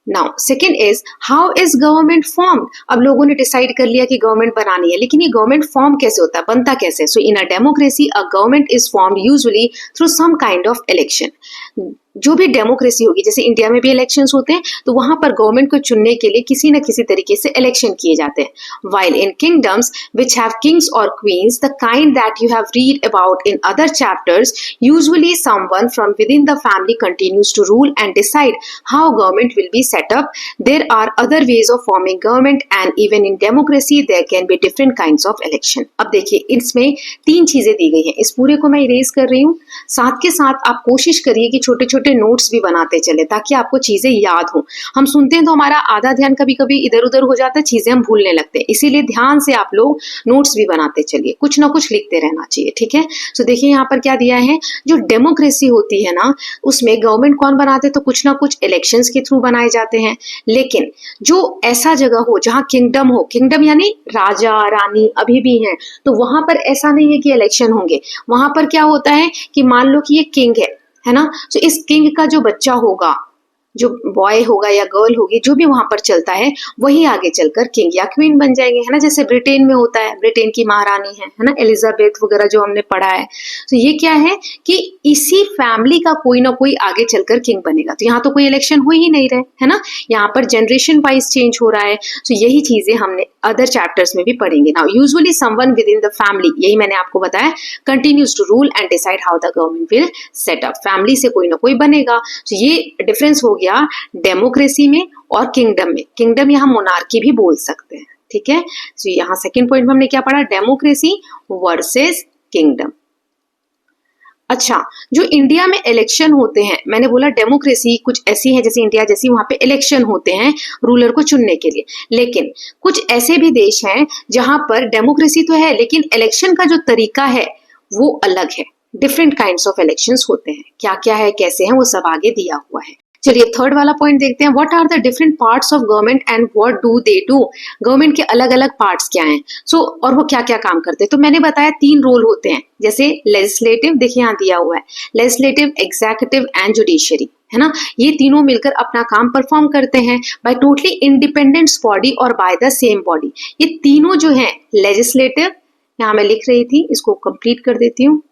Speaker 1: Now second is how is government formed. अब लोगों ने डिसाइड कर लिया कि गवर्नमेंट बनानी है, लेकिन ये गवर्नमेंट फॉर्म कैसे होता है, बनता कैसे. So in a democracy a government is formed usually through some kind of election. जो भी डेमोक्रेसी होगी, जैसे इंडिया में भी इलेक्शंस होते हैं, तो वहां पर गवर्नमेंट को चुनने के लिए किसी न किसी तरीके से इलेक्शन किए जाते हैं. While in kingdoms which have kings और queens the kind that you have read about in other chapters, usually someone from within the family continues to rule and decide how government will be set up. There are other ways of forming government and even in democracy there can be different kinds of election. अब देखिए, इसमें 3 चीजें दी गई हैं. इस पूरे को मैं इरेज कर रही हूँ. साथ के साथ आप कोशिश करिए कि छोटे छोटे नोट्स भी बनाते चले ताकि आपको चीजें याद हो. हम सुनते हैं तो हमारा आधा ध्यान कभी कभी इधर उधर हो जाता है, चीजें हम भूलने लगते हैं. इसीलिए ध्यान से आप लोग नोट्स भी बनाते चलिए, कुछ ना कुछ लिखते रहना चाहिए. ठीक है, तो देखिए यहाँ पर क्या दिया है. जो डेमोक्रेसी होती है ना, उसमें गवर्नमेंट कौन बनाते हैं, तो कुछ ना कुछ इलेक्शंस के थ्रू बनाए जाते हैं. लेकिन जो ऐसा जगह हो जहाँ किंगडम हो, किंगडम यानी राजा रानी अभी भी हैं, तो वहां पर ऐसा नहीं है कि इलेक्शन होंगे. वहां पर क्या होता है कि मान लो कि ये किंग है ना, तो इस किंग का जो बच्चा होगा, जो बॉय होगा या गर्ल होगी, जो भी वहां पर चलता है, वही आगे चलकर किंग या क्वीन बन जाएंगे, है ना. जैसे ब्रिटेन में होता है, ब्रिटेन की महारानी है ना, एलिजाबेथ वगैरह जो हमने पढ़ा है. तो ये क्या है कि इसी फैमिली का कोई ना कोई आगे चलकर किंग बनेगा. तो यहाँ तो कोई इलेक्शन हो ही नहीं रहे, है ना. यहाँ पर जनरेशन वाइज चेंज हो रहा है. तो यही चीजें हमने अदर चैप्टर्स में भी पढ़ेंगे. Now usually someone within the family, यही मैंने आपको बताया, continues to rule and decide how the government will set up. Family से कोई ना कोई बनेगा. तो ये डिफरेंस हो गया डेमोक्रेसी में और किंगडम में. किंगडम यहाँ मोनार्की भी बोल सकते हैं. ठीक है, तो यहाँ सेकंड पॉइंट में हमने क्या पढ़ा, डेमोक्रेसी वर्सेस किंगडम. अच्छा, जो इंडिया में इलेक्शन होते हैं, मैंने बोला डेमोक्रेसी कुछ ऐसी है जैसे इंडिया जैसी, वहां पे इलेक्शन होते हैं रूलर को चुनने के लिए, लेकिन कुछ ऐसे भी देश हैं जहां पर डेमोक्रेसी तो है लेकिन इलेक्शन का जो तरीका है वो अलग है। डिफरेंट काइंड्स ऑफ इलेक्शंस होते हैं, क्या क्या है कैसे हैं वो सब आगे दिया हुआ है। चलिए थर्ड वाला पॉइंट देखते हैं, what are the different parts of government and what do they do. Government के अलग अलग पार्ट्स क्या हैं, और वो क्या क्या काम करते हैं। तो मैंने बताया 3 रोल होते हैं, जैसे लेजिस्लेटिव, देखिए यहाँ दिया हुआ है, लेजिस्लेटिव, एग्जीक्यूटिव एंड जुडिशरी, है ना। ये तीनों मिलकर अपना काम परफॉर्म करते हैं बाय टोटली इंडिपेंडेंट बॉडी और बाय द सेम बॉडी। ये तीनों जो है लेजिस्लेटिव, यहाँ मैं लिख रही थी, इसको कंप्लीट कर देती हूँ,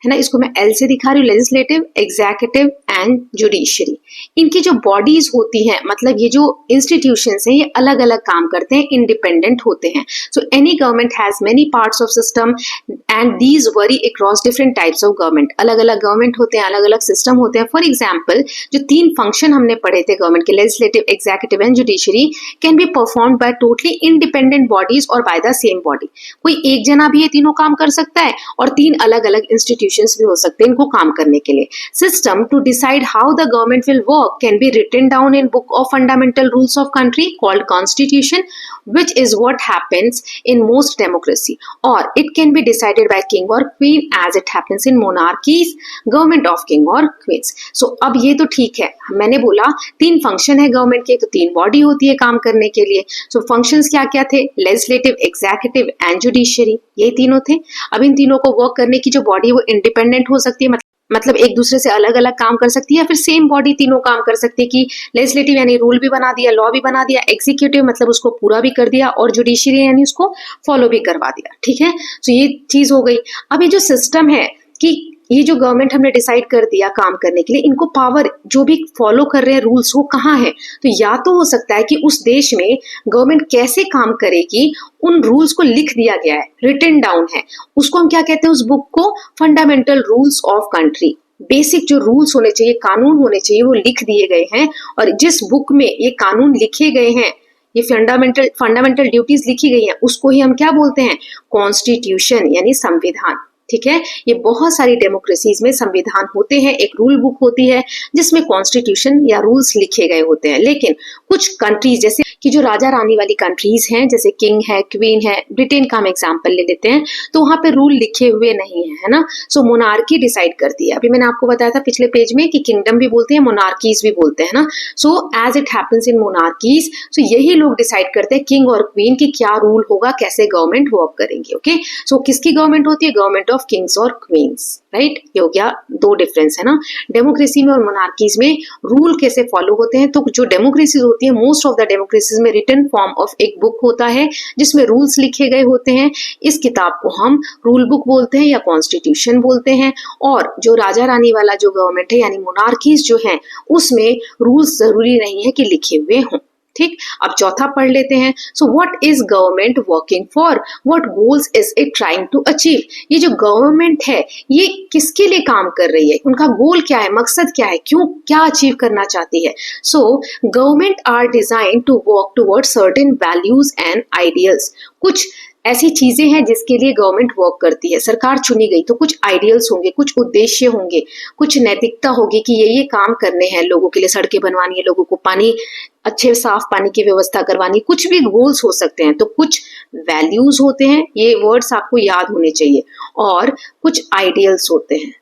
Speaker 1: है ना, इसको मैं एल से दिखा रही हूँ, लेजिस्लेटिव, एग्जीक्यूटिव एंड जुडिशरी। इनकी जो बॉडीज होती हैं, मतलब ये जो इंस्टीट्यूशंस हैं, ये अलग अलग काम करते हैं, इंडिपेंडेंट होते हैं। So any government has many parts of system and these worry across different types of government. अलग अलग गवर्नमेंट होते हैं, अलग अलग सिस्टम होते हैं। फॉर एग्जाम्पल जो 3 फंक्शन हमने पढ़े थे गवर्नमेंट के, legislative, executive and judiciary, can be performed by totally independent bodies और बाय द सेम बॉडी। कोई एक जना भी ये तीनों काम कर सकता है और 3 अलग अलग इंस्टीट्यूशंस भी हो सकते हैं इनको काम करने के लिए। System to decide how the government will work can be written down in book of fundamental rules of country called constitution, which is what happens in most democracy, or it can be decided by king or queen as it happens in monarchies, government of king or queens. So अब ये तो ठीक है, मैंने बोला 3 function है government के, तो 3 बॉडी होती है काम करने के लिए। सो फंक्शंस क्या क्या थे, लेजिस्लेटिव, एग्जीक्यूटिव एंड जुडिशरी, ये तीनों थे। अब इन तीनों को वर्क करने की जो बॉडी है वो इंडिपेंडेंट हो सकती है, मतलब एक दूसरे से अलग अलग काम कर सकती है, या फिर सेम बॉडी तीनों काम कर सकती है कि लेजिस्लेटिव यानी रूल भी बना दिया, लॉ भी बना दिया, एग्जीक्यूटिव मतलब उसको पूरा भी कर दिया, और जुडिशरी यानी उसको फॉलो भी करवा दिया। ठीक है, तो ये चीज हो गई। अब ये जो सिस्टम है कि ये जो गवर्नमेंट हमने डिसाइड कर दिया काम करने के लिए, इनको पावर जो भी फॉलो कर रहे हैं रूल्स वो कहाँ है, तो या तो हो सकता है कि उस देश में गवर्नमेंट कैसे काम करेगी उन रूल्स को लिख दिया गया है, रिटन डाउन है, उसको हम क्या कहते हैं, उस बुक को fundamental rules of country. Basic जो रूल्स होने चाहिए, कानून होने चाहिए, वो लिख दिए गए हैं, और जिस बुक में ये कानून लिखे गए हैं, ये फंडामेंटल ड्यूटीज लिखी गई हैं, उसको ही हम क्या बोलते हैं, कॉन्स्टिट्यूशन यानी संविधान। ठीक है, ये बहुत सारी डेमोक्रेसीज में संविधान होते हैं, एक रूल बुक होती है जिसमें कॉन्स्टिट्यूशन या रूल्स लिखे गए होते हैं। लेकिन कुछ कंट्रीज जैसे कि जो राजा रानी वाली कंट्रीज हैं, जैसे किंग है, क्वीन है, ब्रिटेन का हम एग्जांपल ले लेते हैं, तो वहां पे रूल लिखे हुए नहीं है ना। सो मोनार्की डिसाइड करती है। अभी मैंने आपको बताया था पिछले पेज में कि किंगडम भी बोलते हैं, मोनार्कीज भी बोलते हैं ना। So as it happens in monarchies, so यही लोग डिसाइड करते हैं किंग और क्वीन की क्या रूल होगा, कैसे गवर्नमेंट वर्क करेंगे। ओके, सो किसकी गवर्नमेंट होती है, गवर्नमेंट ऑफ किंग्स और क्वींस, राइट। ये हो गया 2 डिफरेंस है ना, डेमोक्रेसी में और मोनार्कीज में रूल कैसे फॉलो होते हैं। तो जो डेमोक्रेसीज होती है, मोस्ट ऑफ द डेमोक्रेसीज में रिटन फॉर्म ऑफ एक बुक होता है जिसमें रूल्स लिखे गए होते हैं। इस किताब को हम रूल बुक बोलते हैं या कॉन्स्टिट्यूशन बोलते हैं। और जो राजा रानी वाला जो गवर्नमेंट है यानी मोनार्कीज जो है, उसमें रूल्स जरूरी नहीं है कि लिखे हुए हों। ठीक, अब चौथा पढ़ लेते हैं। So what is government working for, what goals is it trying to achieve. ये जो गवर्नमेंट है ये किसके लिए काम कर रही है, उनका गोल क्या है, मकसद क्या है, क्यों, क्या अचीव करना चाहती है। So government are design to work toward certain values and ideals. कुछ ऐसी चीजें हैं जिसके लिए गवर्नमेंट वर्क करती है। सरकार चुनी गई तो कुछ आइडियल्स होंगे, कुछ उद्देश्य होंगे, कुछ नैतिकता होगी कि ये काम करने हैं लोगों के लिए, सड़कें बनवानी है, लोगों को पानी, अच्छे साफ पानी की व्यवस्था करवानी, कुछ भी गोल्स हो सकते हैं। तो कुछ वैल्यूज होते हैं, ये वर्ड्स आपको याद होने चाहिए, और कुछ आइडियल्स होते हैं,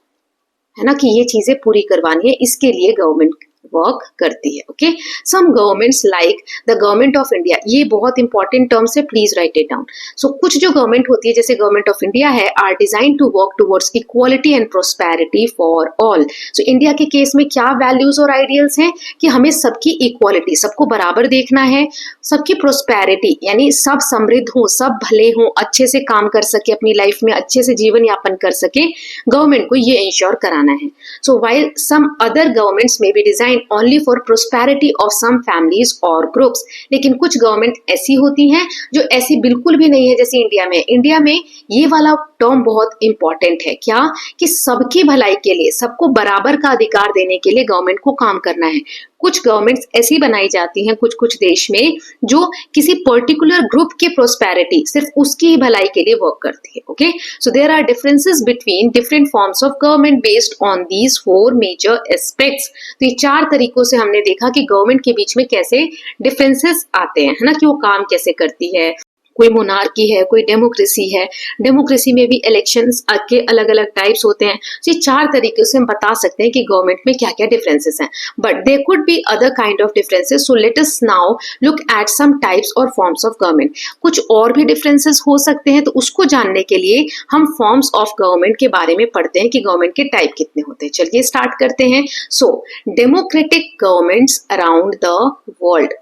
Speaker 1: है ना, कि ये चीजें पूरी करवानी है, इसके लिए गवर्नमेंट वर्क करती है। Okay, some governments like the government of India, ये बहुत इंपॉर्टेंट टर्म्स है, please write it down. So कुछ जो गवर्नमेंट होती है जैसे गवर्नमेंट ऑफ इंडिया है, are design to work towards equality and prosperity for all. So India के केस में क्या वैल्यूज और आइडियल्स हैं कि हमें सबकी इक्वालिटी, सबको बराबर देखना है, सबकी प्रोस्पेरिटी यानी सब समृद्ध हो, सब भले हो, अच्छे से काम कर सके, अपनी लाइफ में अच्छे से जीवन यापन कर सके, गवर्नमेंट को ये इंश्योर कराना है। So while some other governments में be design design only for prosperity of some families और ग्रुप्स। लेकिन कुछ गवर्नमेंट ऐसी होती हैं जो ऐसी बिल्कुल भी नहीं है जैसे इंडिया में। इंडिया में ये वाला टर्म बहुत इंपॉर्टेंट है, क्या कि सबकी भलाई के लिए, सबको बराबर का अधिकार देने के लिए गवर्नमेंट को काम करना है। कुछ गवर्नमेंट्स ऐसी बनाई जाती हैं कुछ कुछ देश में जो किसी पर्टिकुलर ग्रुप की प्रोस्पेरिटी, सिर्फ उसकी ही भलाई के लिए वर्क करती है। Okay, so there are differences between different forms of government based on these 4 major aspects. तो ये 4 तरीकों से हमने देखा कि गवर्नमेंट के बीच में कैसे डिफरेंसेस आते हैं, है ना, कि वो काम कैसे करती है। कोई मोनार्की है, कोई डेमोक्रेसी है, डेमोक्रेसी में भी इलेक्शंस के अलग अलग टाइप्स होते हैं। तो ये 4 तरीके से हम बता सकते हैं कि गवर्नमेंट में क्या क्या डिफरेंसेस हैं, but there could be other kind of differences. So let us now look at some types और फॉर्म्स ऑफ गवर्नमेंट। कुछ और भी डिफरेंसेस हो सकते हैं, तो उसको जानने के लिए हम फॉर्म्स ऑफ गवर्नमेंट के बारे में पढ़ते हैं कि गवर्नमेंट के टाइप कितने होते हैं। चलिए स्टार्ट करते हैं। So democratic governments around the world.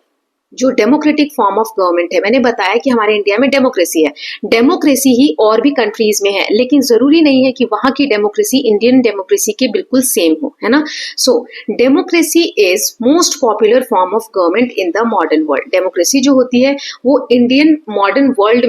Speaker 1: जो डेमोक्रेटिक फॉर्म ऑफ गवर्नमेंट है, मैंने बताया कि हमारे इंडिया में डेमोक्रेसी है, डेमोक्रेसी ही और भी कंट्रीज में है, लेकिन जरूरी नहीं है कि वहां की डेमोक्रेसी इंडियन डेमोक्रेसी के बिल्कुल सेम हो, है ना। So democracy is most popular form of government in the modern world. Democracy जो होती है वो इंडियन मॉडर्न वर्ल्ड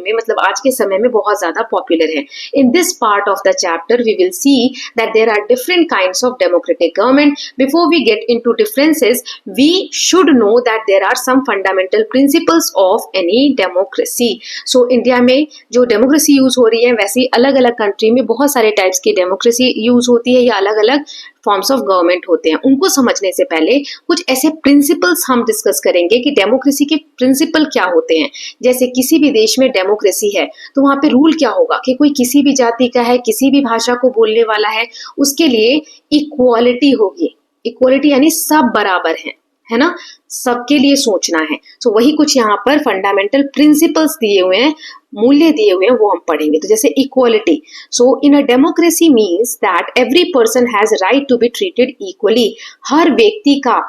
Speaker 1: में मतलब आज के समय में बहुत ज्यादा पॉपुलर है। In this part of the chapter we will see that there are different kinds of democratic government. Before we get into differences, we should know that there are some fundamental principles of any democracy. So India में जो democracy use हो रही है, वैसे ही अलग अलग country में बहुत सारे टाइप्स की डेमोक्रेसी यूज होती है या अलग अलग फॉर्म्स ऑफ गवर्नमेंट होते हैं। उनको समझने से पहले कुछ ऐसे प्रिंसिपल्स हम डिस्कस करेंगे कि डेमोक्रेसी के प्रिंसिपल क्या होते हैं। जैसे किसी भी देश में डेमोक्रेसी है तो वहां पे रूल क्या होगा कि कोई किसी भी जाति का है, किसी भी भाषा को बोलने वाला है, उसके लिए इक्वालिटी होगी। इक्वालिटी यानी सब बराबर हैं, है ना, सबके लिए सोचना है। तो वही कुछ यहाँ पर फंडामेंटल प्रिंसिपल्स दिए हुए हैं, मूल्य दिए हुए हैं, वो हम पढ़ेंगे। तो जैसे equality, so in a democracy means that every person has right to be treated equally. हर व्यक्ति का,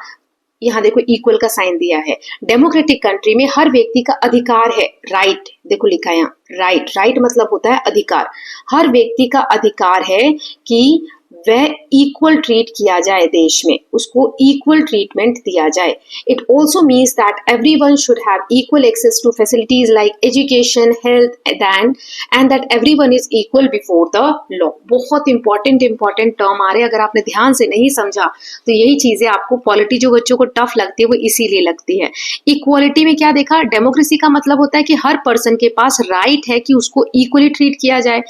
Speaker 1: यहाँ देखो इक्वल का साइन दिया है, डेमोक्रेटिक कंट्री में हर व्यक्ति का अधिकार है, राइट, देखो लिखा है यहाँ राइट। राइट मतलब होता है अधिकार। हर व्यक्ति का अधिकार है कि वह इक्वल ट्रीट किया जाए, देश में उसको इक्वल ट्रीटमेंट दिया जाए। It also means that everyone should have equal access to facilities like education, health and that everyone is equal before the law. बहुत इंपॉर्टेंट टर्म आ रहे हैं, अगर आपने ध्यान से नहीं समझा तो यही चीजें आपको पॉलिटी जो बच्चों को टफ लगती है वो इसीलिए लगती है। इक्वालिटी में क्या देखा, डेमोक्रेसी का मतलब होता है कि हर पर्सन के पास राइट है कि उसको इक्वली ट्रीट किया जाए।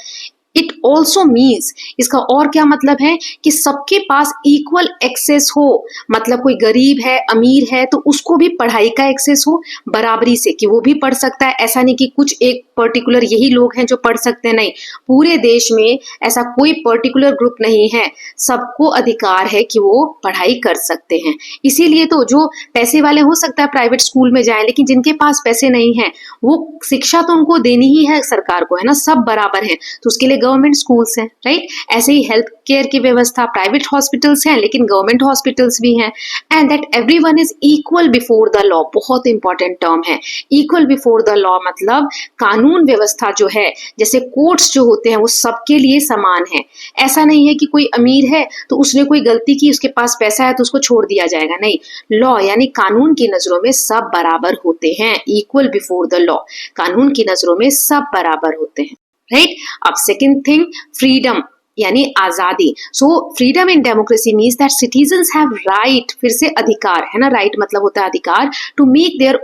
Speaker 1: इट ऑल्सो मीन्स, इसका और क्या मतलब है कि सबके पास इक्वल एक्सेस हो, मतलब कोई गरीब है, अमीर है, तो उसको भी पढ़ाई का एक्सेस हो बराबरी से, कि वो भी पढ़ सकता है। ऐसा नहीं कि कुछ एक पर्टिकुलर यही लोग हैं जो पढ़ सकते हैं, नहीं, पूरे देश में ऐसा कोई पर्टिकुलर ग्रुप नहीं है, सबको अधिकार है कि वो पढ़ाई कर सकते हैं। इसीलिए तो जो पैसे वाले हो सकता है प्राइवेट स्कूल में जाए, लेकिन जिनके पास पैसे नहीं है वो शिक्षा तो उनको देनी ही है सरकार को, है ना, सब बराबर है, तो उसके लिए गवर्नमेंट स्कूल्स हैं, राइट। ऐसे ही हेल्थ केयर की व्यवस्था, प्राइवेट हॉस्पिटल्स हैं लेकिन गवर्नमेंट हॉस्पिटल्स भी हैं। And that everyone is equal before the law, बहुत इंपॉर्टेंट टर्म है। इक्वल बिफोर द लॉ मतलब कानून व्यवस्था जो है, जैसे कोर्ट्स जो होते हैं वो सबके लिए समान है। ऐसा नहीं है कि कोई अमीर है तो उसने कोई गलती की, उसके पास पैसा है तो उसको छोड़ दिया जाएगा, नहीं। लॉ यानी कानून की नजरों में सब बराबर होते हैं, इक्वल बिफोर द लॉ, कानून की नजरों में सब बराबर होते हैं, राइट। अब सेकेंड थिंग, फ्रीडम यानी आजादी। So freedom in democracy means that citizens have right, फिर से अधिकार, है ना, राइट मतलब होता है अधिकार, to make their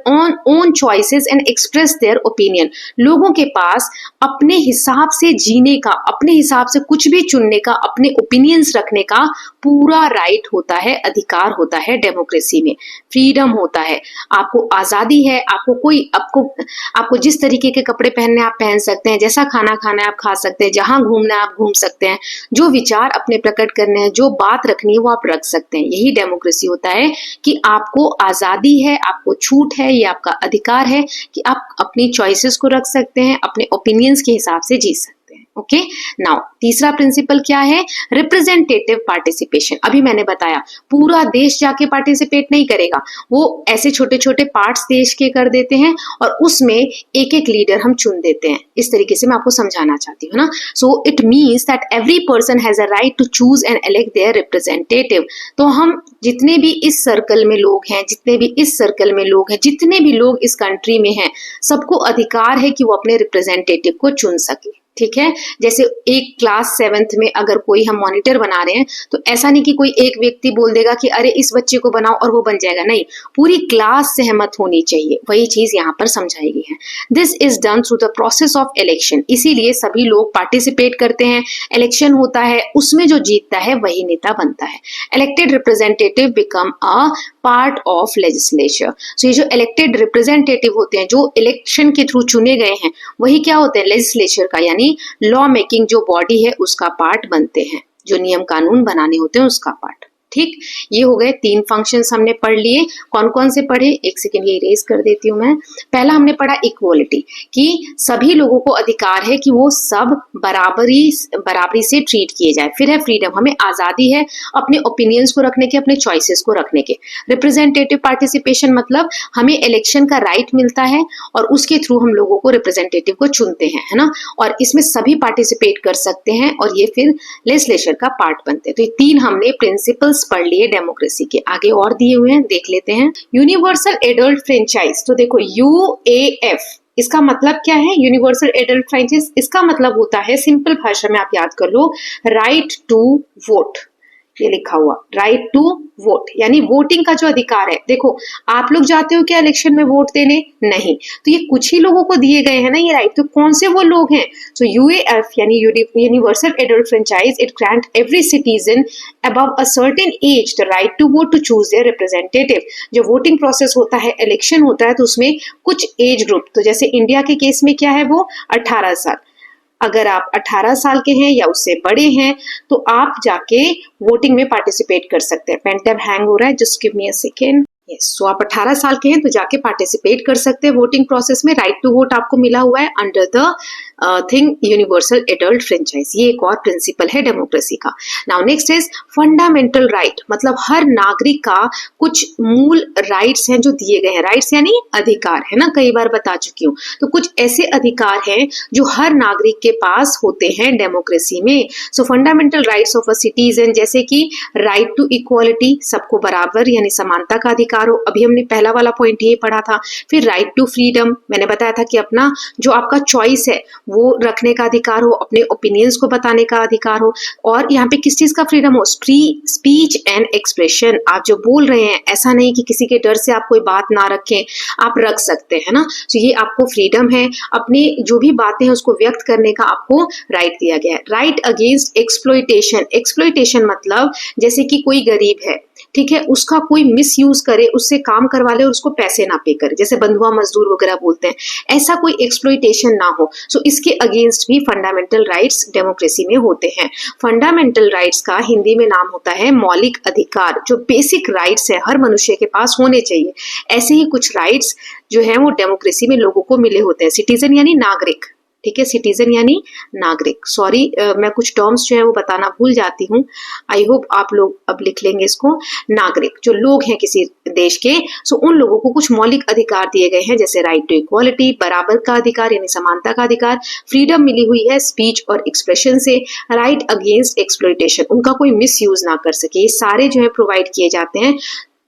Speaker 1: own choices and express their opinion. लोगों के पास अपने हिसाब से जीने का, अपने हिसाब से कुछ भी चुनने का, अपने ओपिनियंस रखने का पूरा राइट होता है, अधिकार होता है डेमोक्रेसी में, फ्रीडम होता है। आपको आजादी है, आपको जिस तरीके के कपड़े पहनने आप पहन सकते हैं, जैसा खाना खाना है आप खा सकते हैं, जहां घूमना है आप घूम सकते हैं, जो विचार अपने प्रकट करने हैं, जो बात रखनी है वो आप रख सकते हैं। यही डेमोक्रेसी होता है कि आपको आजादी है, आपको छूट है, ये आपका अधिकार है कि आप अपनी चॉइसेस को रख सकते हैं, अपने ओपिनियंस के हिसाब से जी सकते हैं। सकते हैं। ओके, नाउ तीसरा प्रिंसिपल क्या है? Representative participation. अभी मैंने बताया पूरा देश जाके पार्टिसिपेट नहीं करेगा, वो ऐसे छोटे छोटे पार्ट्स देश के कर देते हैं और उसमें एक एक लीडर हम चुन देते हैं। इस तरीके से मैं आपको समझाना चाहती हूँ ना। So it means that every person has a right to choose and elect their representative. तो हम जितने भी इस सर्कल में लोग हैं, जितने भी इस सर्कल में लोग हैं, जितने भी लोग इस कंट्री में हैं, सबको अधिकार है कि वो अपने रिप्रेजेंटेटिव को चुन सके। ठीक है, जैसे एक क्लास 7th में अगर कोई हम मॉनिटर बना रहे हैं तो ऐसा नहीं कि कोई एक व्यक्ति बोल देगा कि अरे इस बच्चे को बनाओ और वो बन जाएगा, नहीं, पूरी क्लास सहमत होनी चाहिए। वही चीज यहाँ पर समझाई गई है। This is done through the process of election. इसीलिए सभी लोग पार्टिसिपेट करते हैं, इलेक्शन होता है, उसमें जो जीतता है वही नेता बनता है। Elected representative become a part of legislature. So ये जो इलेक्टेड रिप्रेजेंटेटिव होते हैं, जो इलेक्शन के थ्रू चुने गए हैं, वही क्या होते हैं? लेजिस्लेचर का यानी लॉ मेकिंग जो बॉडी है उसका पार्ट बनते हैं, जो नियम कानून बनाने होते हैं उसका पार्ट। ठीक, ये हो गए 3 फंक्शंस हमने पढ़ लिए। कौन कौन से पढ़े? एक सेकेंड ये इरेज कर देती हूँ मैं। पहला हमने पढ़ा इक्वालिटी, कि सभी लोगों को अधिकार है कि वो सब बराबरी से ट्रीट किए जाए। फिर है फ्रीडम, हमें आजादी है अपने ओपिनियंस को रखने के, अपने चॉइसेस को रखने के। रिप्रेजेंटेटिव पार्टिसिपेशन मतलब हमें इलेक्शन का राइट मिलता है और उसके थ्रू हम लोगों को रिप्रेजेंटेटिव को चुनते हैं, है ना, और इसमें सभी पार्टिसिपेट कर सकते हैं और ये फिर लेजिस्लेचर का पार्ट बनते हैं। तो ये 3 हमने प्रिंसिपल्स पढ़ लिए डेमोक्रेसी के। आगे और दिए हुए हैं, देख लेते हैं। यूनिवर्सल एडल्ट फ्रेंचाइज, तो देखो UAF, इसका मतलब क्या है? यूनिवर्सल एडल्ट फ्रेंचाइज, इसका मतलब होता है, सिंपल भाषा में आप याद कर लो, राइट टू वोट। ये लिखा हुआ राइट टू वोट, यानी वोटिंग का जो अधिकार है। देखो आप लोग जाते हो क्या इलेक्शन में वोट देने? नहीं, तो ये कुछ ही लोगों को दिए गए हैं ना ये राइट। तो कौन से वो लोग हैं? सो UAF यानी universal adult franchise, it grant every citizen above a certain age the right to vote to choose their representative. जो वोटिंग प्रोसेस होता है, इलेक्शन होता है, तो उसमें कुछ एज ग्रुप, तो जैसे इंडिया के केस में क्या है वो 18 साल, अगर आप 18 साल के हैं या उससे बड़े हैं तो आप जाके वोटिंग में पार्टिसिपेट कर सकते हैं। पेन टैब हैंग हो रहा है, just give me a second. So आप 18 साल के हैं तो जाके पार्टिसिपेट कर सकते हैं वोटिंग प्रोसेस में। राइट टू वोट आपको मिला हुआ है under the thing universal adult franchise. ये एक और प्रिंसिपल है डेमोक्रेसी का। Now next is fundamental right, मतलब हर नागरिक का कुछ मूल राइट्स हैं जो दिए गए हैं। राइट्स यानी अधिकार, है ना, कई बार बता चुकी हूँ। तो कुछ ऐसे अधिकार हैं जो हर नागरिक के पास होते हैं डेमोक्रेसी में। सो fundamental rights of a citizen, जैसे कि राइट टू इक्वालिटी, सबको बराबर यानी समानता का अधिकार हो। अभी हमने पहला वाला पॉइंट ये पढ़ा था। फिर राइट टू फ्रीडम, मैंने बताया था कि अपना जो आपका चॉइस है वो रखने का अधिकार हो, अपने ओपिनियंस को बताने का अधिकार हो। और यहाँ पे किस चीज का फ्रीडम हो? Speech and expression. आप जो बोल रहे हैं, ऐसा नहीं कि किसी के डर से आप कोई बात ना रखें, आप रख सकते हैं ना। तो ये आपको फ्रीडम है, अपने जो भी बातें हैं उसको व्यक्त करने का आपको राइट दिया गया है। Right against exploitation. एक्सप्लॉयटेशन मतलब जैसे कि कोई गरीब है, ठीक है, उसका कोई मिसयूज करे, उससे काम करवा ले और उसको पैसे ना पे करे, जैसे बंधुआ मजदूर वगैरह बोलते हैं, ऐसा कोई एक्सप्लॉयटेशन ना हो। सो इसके अगेंस्ट भी फंडामेंटल राइट्स डेमोक्रेसी में होते हैं। फंडामेंटल राइट्स का हिंदी में नाम होता है मौलिक अधिकार। जो बेसिक राइट्स है हर मनुष्य के पास होने चाहिए, ऐसे ही कुछ राइट्स जो है वो डेमोक्रेसी में लोगों को मिले होते हैं। सिटीजन यानी नागरिक, ठीक है, सिटीजन यानी नागरिक। सॉरी मैं कुछ टर्म्स जो है वो बताना भूल जाती हूँ, आई होप आप लोग अब लिख लेंगे इसको। नागरिक जो लोग हैं किसी देश के, सो उन लोगों को कुछ मौलिक अधिकार दिए गए हैं, जैसे राइट टू इक्वालिटी, बराबर का अधिकार यानी समानता का अधिकार, फ्रीडम मिली हुई है स्पीच और एक्सप्रेशन से, राइट अगेंस्ट एक्सप्लॉयटेशन, उनका कोई मिस यूज ना कर सके, ये सारे जो है प्रोवाइड किए जाते हैं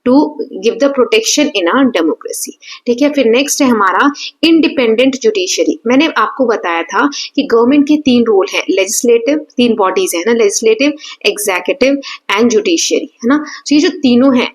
Speaker 1: to give the protection in a democracy. ठीक है, फिर नेक्स्ट है हमारा इंडिपेंडेंट जुडिशरी। मैंने आपको बताया था कि गवर्नमेंट के 3 रोल है, लेजिस्लेटिव, 3 बॉडीज है ना, लेजिस्लेटिव, एग्जीक्यूटिव एंड जुडिशरी, है ना। तो ये जो तीनों हैं,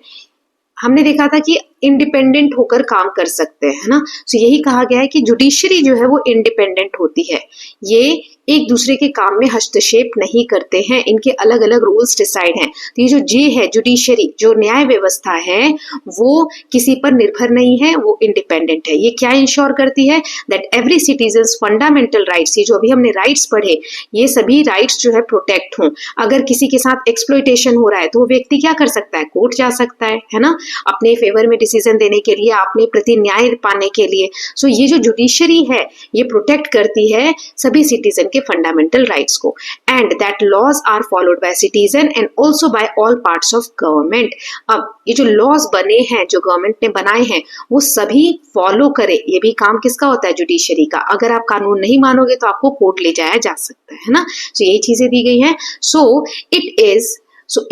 Speaker 1: हमने देखा था कि इंडिपेंडेंट होकर काम कर सकते हैं, है ना। तो यही कहा गया है कि जुडिशरी जो है वो इंडिपेंडेंट होती है, ये एक दूसरे के काम में हस्तक्षेप नहीं करते हैं, इनके अलग अलग रूल्स डिसाइड हैं। तो ये जो जे है जुडिशरी, जो न्याय व्यवस्था है, वो किसी पर निर्भर नहीं है, वो इंडिपेंडेंट है। ये क्या इंश्योर करती है? That every citizens fundamental rights, ये जो अभी हमने राइट्स पढ़े, ये सभी राइट्स जो है प्रोटेक्ट हों। अगर किसी के साथ एक्सप्लॉयटेशन हो रहा है तो वो व्यक्ति क्या कर सकता है? कोर्ट जा सकता है ना, अपने फेवर में डिसीजन देने के लिए, अपने प्रति न्याय पाने के लिए। सो ये जो जुडिशरी है ये प्रोटेक्ट करती है सभी सिटीजन के फंडामेंटल राइट्स को, and that laws are followed by citizen and also by all parts of government. अब ये जो लॉज बने हैं, जो गवर्नमेंट ने बनाए हैं, वो सभी फॉलो करे। ये भी काम किसका होता है? जुडिशरी का। अगर आप कानून नहीं मानोगे तो आपको कोर्ट ले जाया जा सकता है ना। सो यही चीजें दी गई हैं। सो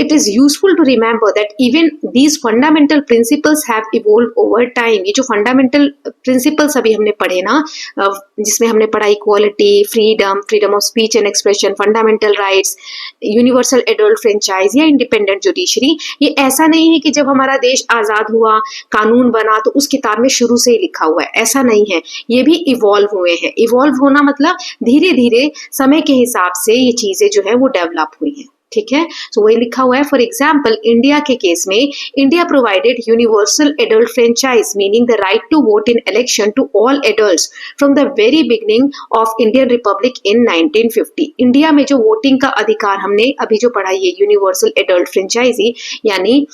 Speaker 1: it is useful to remember that even these fundamental principles have evolved over time। ये जो fundamental principles अभी हमने पढ़े ना, जिसमें हमने पढ़ा equality, freedom of speech and expression, fundamental rights, universal adult franchise या इंडिपेंडेंट जुडिशरी, ये ऐसा नहीं है कि जब हमारा देश आजाद हुआ, कानून बना तो उस किताब में शुरू से ही लिखा हुआ है, ऐसा नहीं है। ये भी इवॉल्व हुए हैं। इवॉल्व होना मतलब धीरे धीरे समय के हिसाब से ये चीजें जो है वो डेवलप हुई हैं। ठीक है, सो वही लिखा हुआ है। फॉर एग्जाम्पल, इंडिया के केस में, India provided universal adult franchise meaning the right to vote in election to all adults from the very beginning of Indian republic in 1950। India में जो वोटिंग का अधिकार हमने अभी जो पढ़ा, ये यूनिवर्सल एडल्ट फ्रेंचाइजी यानी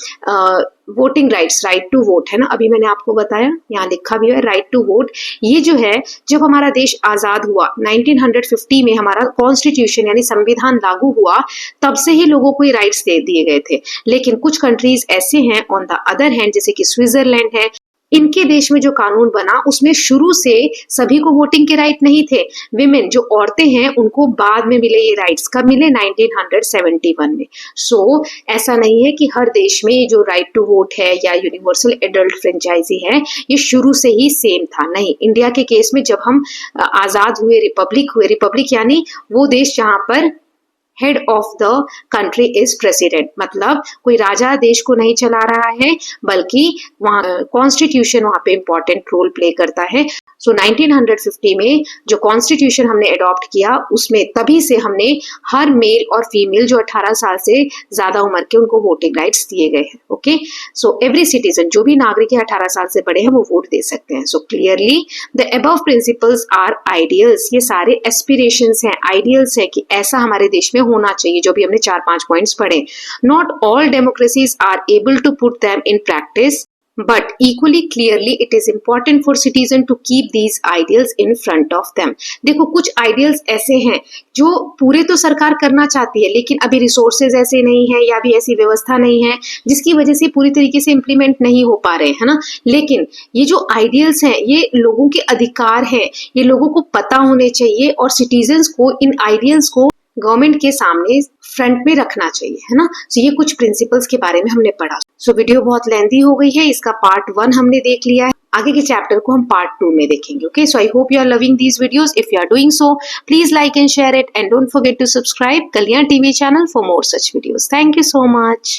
Speaker 1: voting rights, right to vote है ना, अभी मैंने आपको बताया, यहाँ लिखा भी है राइट टू वोट। ये जो है, जब हमारा देश आजाद हुआ 1950 में, हमारा कॉन्स्टिट्यूशन यानी संविधान लागू हुआ, तब से ही लोगों को ये राइट्स दे दिए गए थे। लेकिन कुछ कंट्रीज ऐसे हैं ऑन द अदर हैंड, जैसे कि स्विट्जरलैंड है, इनके देश में जो कानून बना उसमें शुरू से सभी को वोटिंग के राइट नहीं थे। विमेन, जो औरतें हैं, उनको बाद में मिले ये राइट्स। कब मिले? 1971 में। सो ऐसा नहीं है कि हर देश में ये जो राइट टू वोट है या यूनिवर्सल एडल्ट फ्रेंचाइजी है ये शुरू से ही सेम था। नहीं, इंडिया के केस में जब हम आजाद हुए, रिपब्लिक यानी वो देश जहां पर head of the country is president, मतलब कोई राजा देश को नहीं चला रहा है, बल्कि वहां कॉन्स्टिट्यूशन वहां पे इंपॉर्टेंट रोल प्ले करता है। सो 1950 में जो कॉन्स्टिट्यूशन हमने अडॉप्ट किया, उसमें तभी से हमने हर मेल और फीमेल जो 18 साल से ज्यादा उम्र के, उनको वोटिंग राइट्स दिए गए हैं। ओके, सो एवरी सिटीजन, जो भी नागरिक है 18 साल से बड़े हैं, वो वोट दे सकते हैं। So clearly the above principles are ideals. ये सारे एस्पिरेशंस हैं, आइडियल्स है कि ऐसा हमारे देश में होना चाहिए, जो भी हमने 4-5 पॉइंट्स पढ़े। Not all democracies are able to put them in practice, but equally clearly it is important for citizen to keep these ideals in front of them। देखो, कुछ ideals ऐसे हैं जो पूरे तो सरकार करना चाहती है, लेकिन अभी रिसोर्सेज ऐसे नहीं है या अभी ऐसी व्यवस्था नहीं है जिसकी वजह से पूरी तरीके से इम्प्लीमेंट नहीं हो पा रहे हैं ना। लेकिन ये जो आइडियल्स हैं, ये लोगों के अधिकार हैं, ये लोगों को पता होने चाहिए, और सिटीजन्स को इन आइडियल्स को गवर्नमेंट के सामने फ्रंट में रखना चाहिए, है ना। सो ये कुछ प्रिंसिपल्स के बारे में हमने पढ़ा। सो वीडियो बहुत लेंथी हो गई है, इसका पार्ट 1 हमने देख लिया है, आगे के चैप्टर को हम पार्ट 2 में देखेंगे। Okay, so I hope you are loving these videos. If you are doing so, please like and share it, and don't forget to subscribe Kalyan TV channel for more such videos. Thank you so much.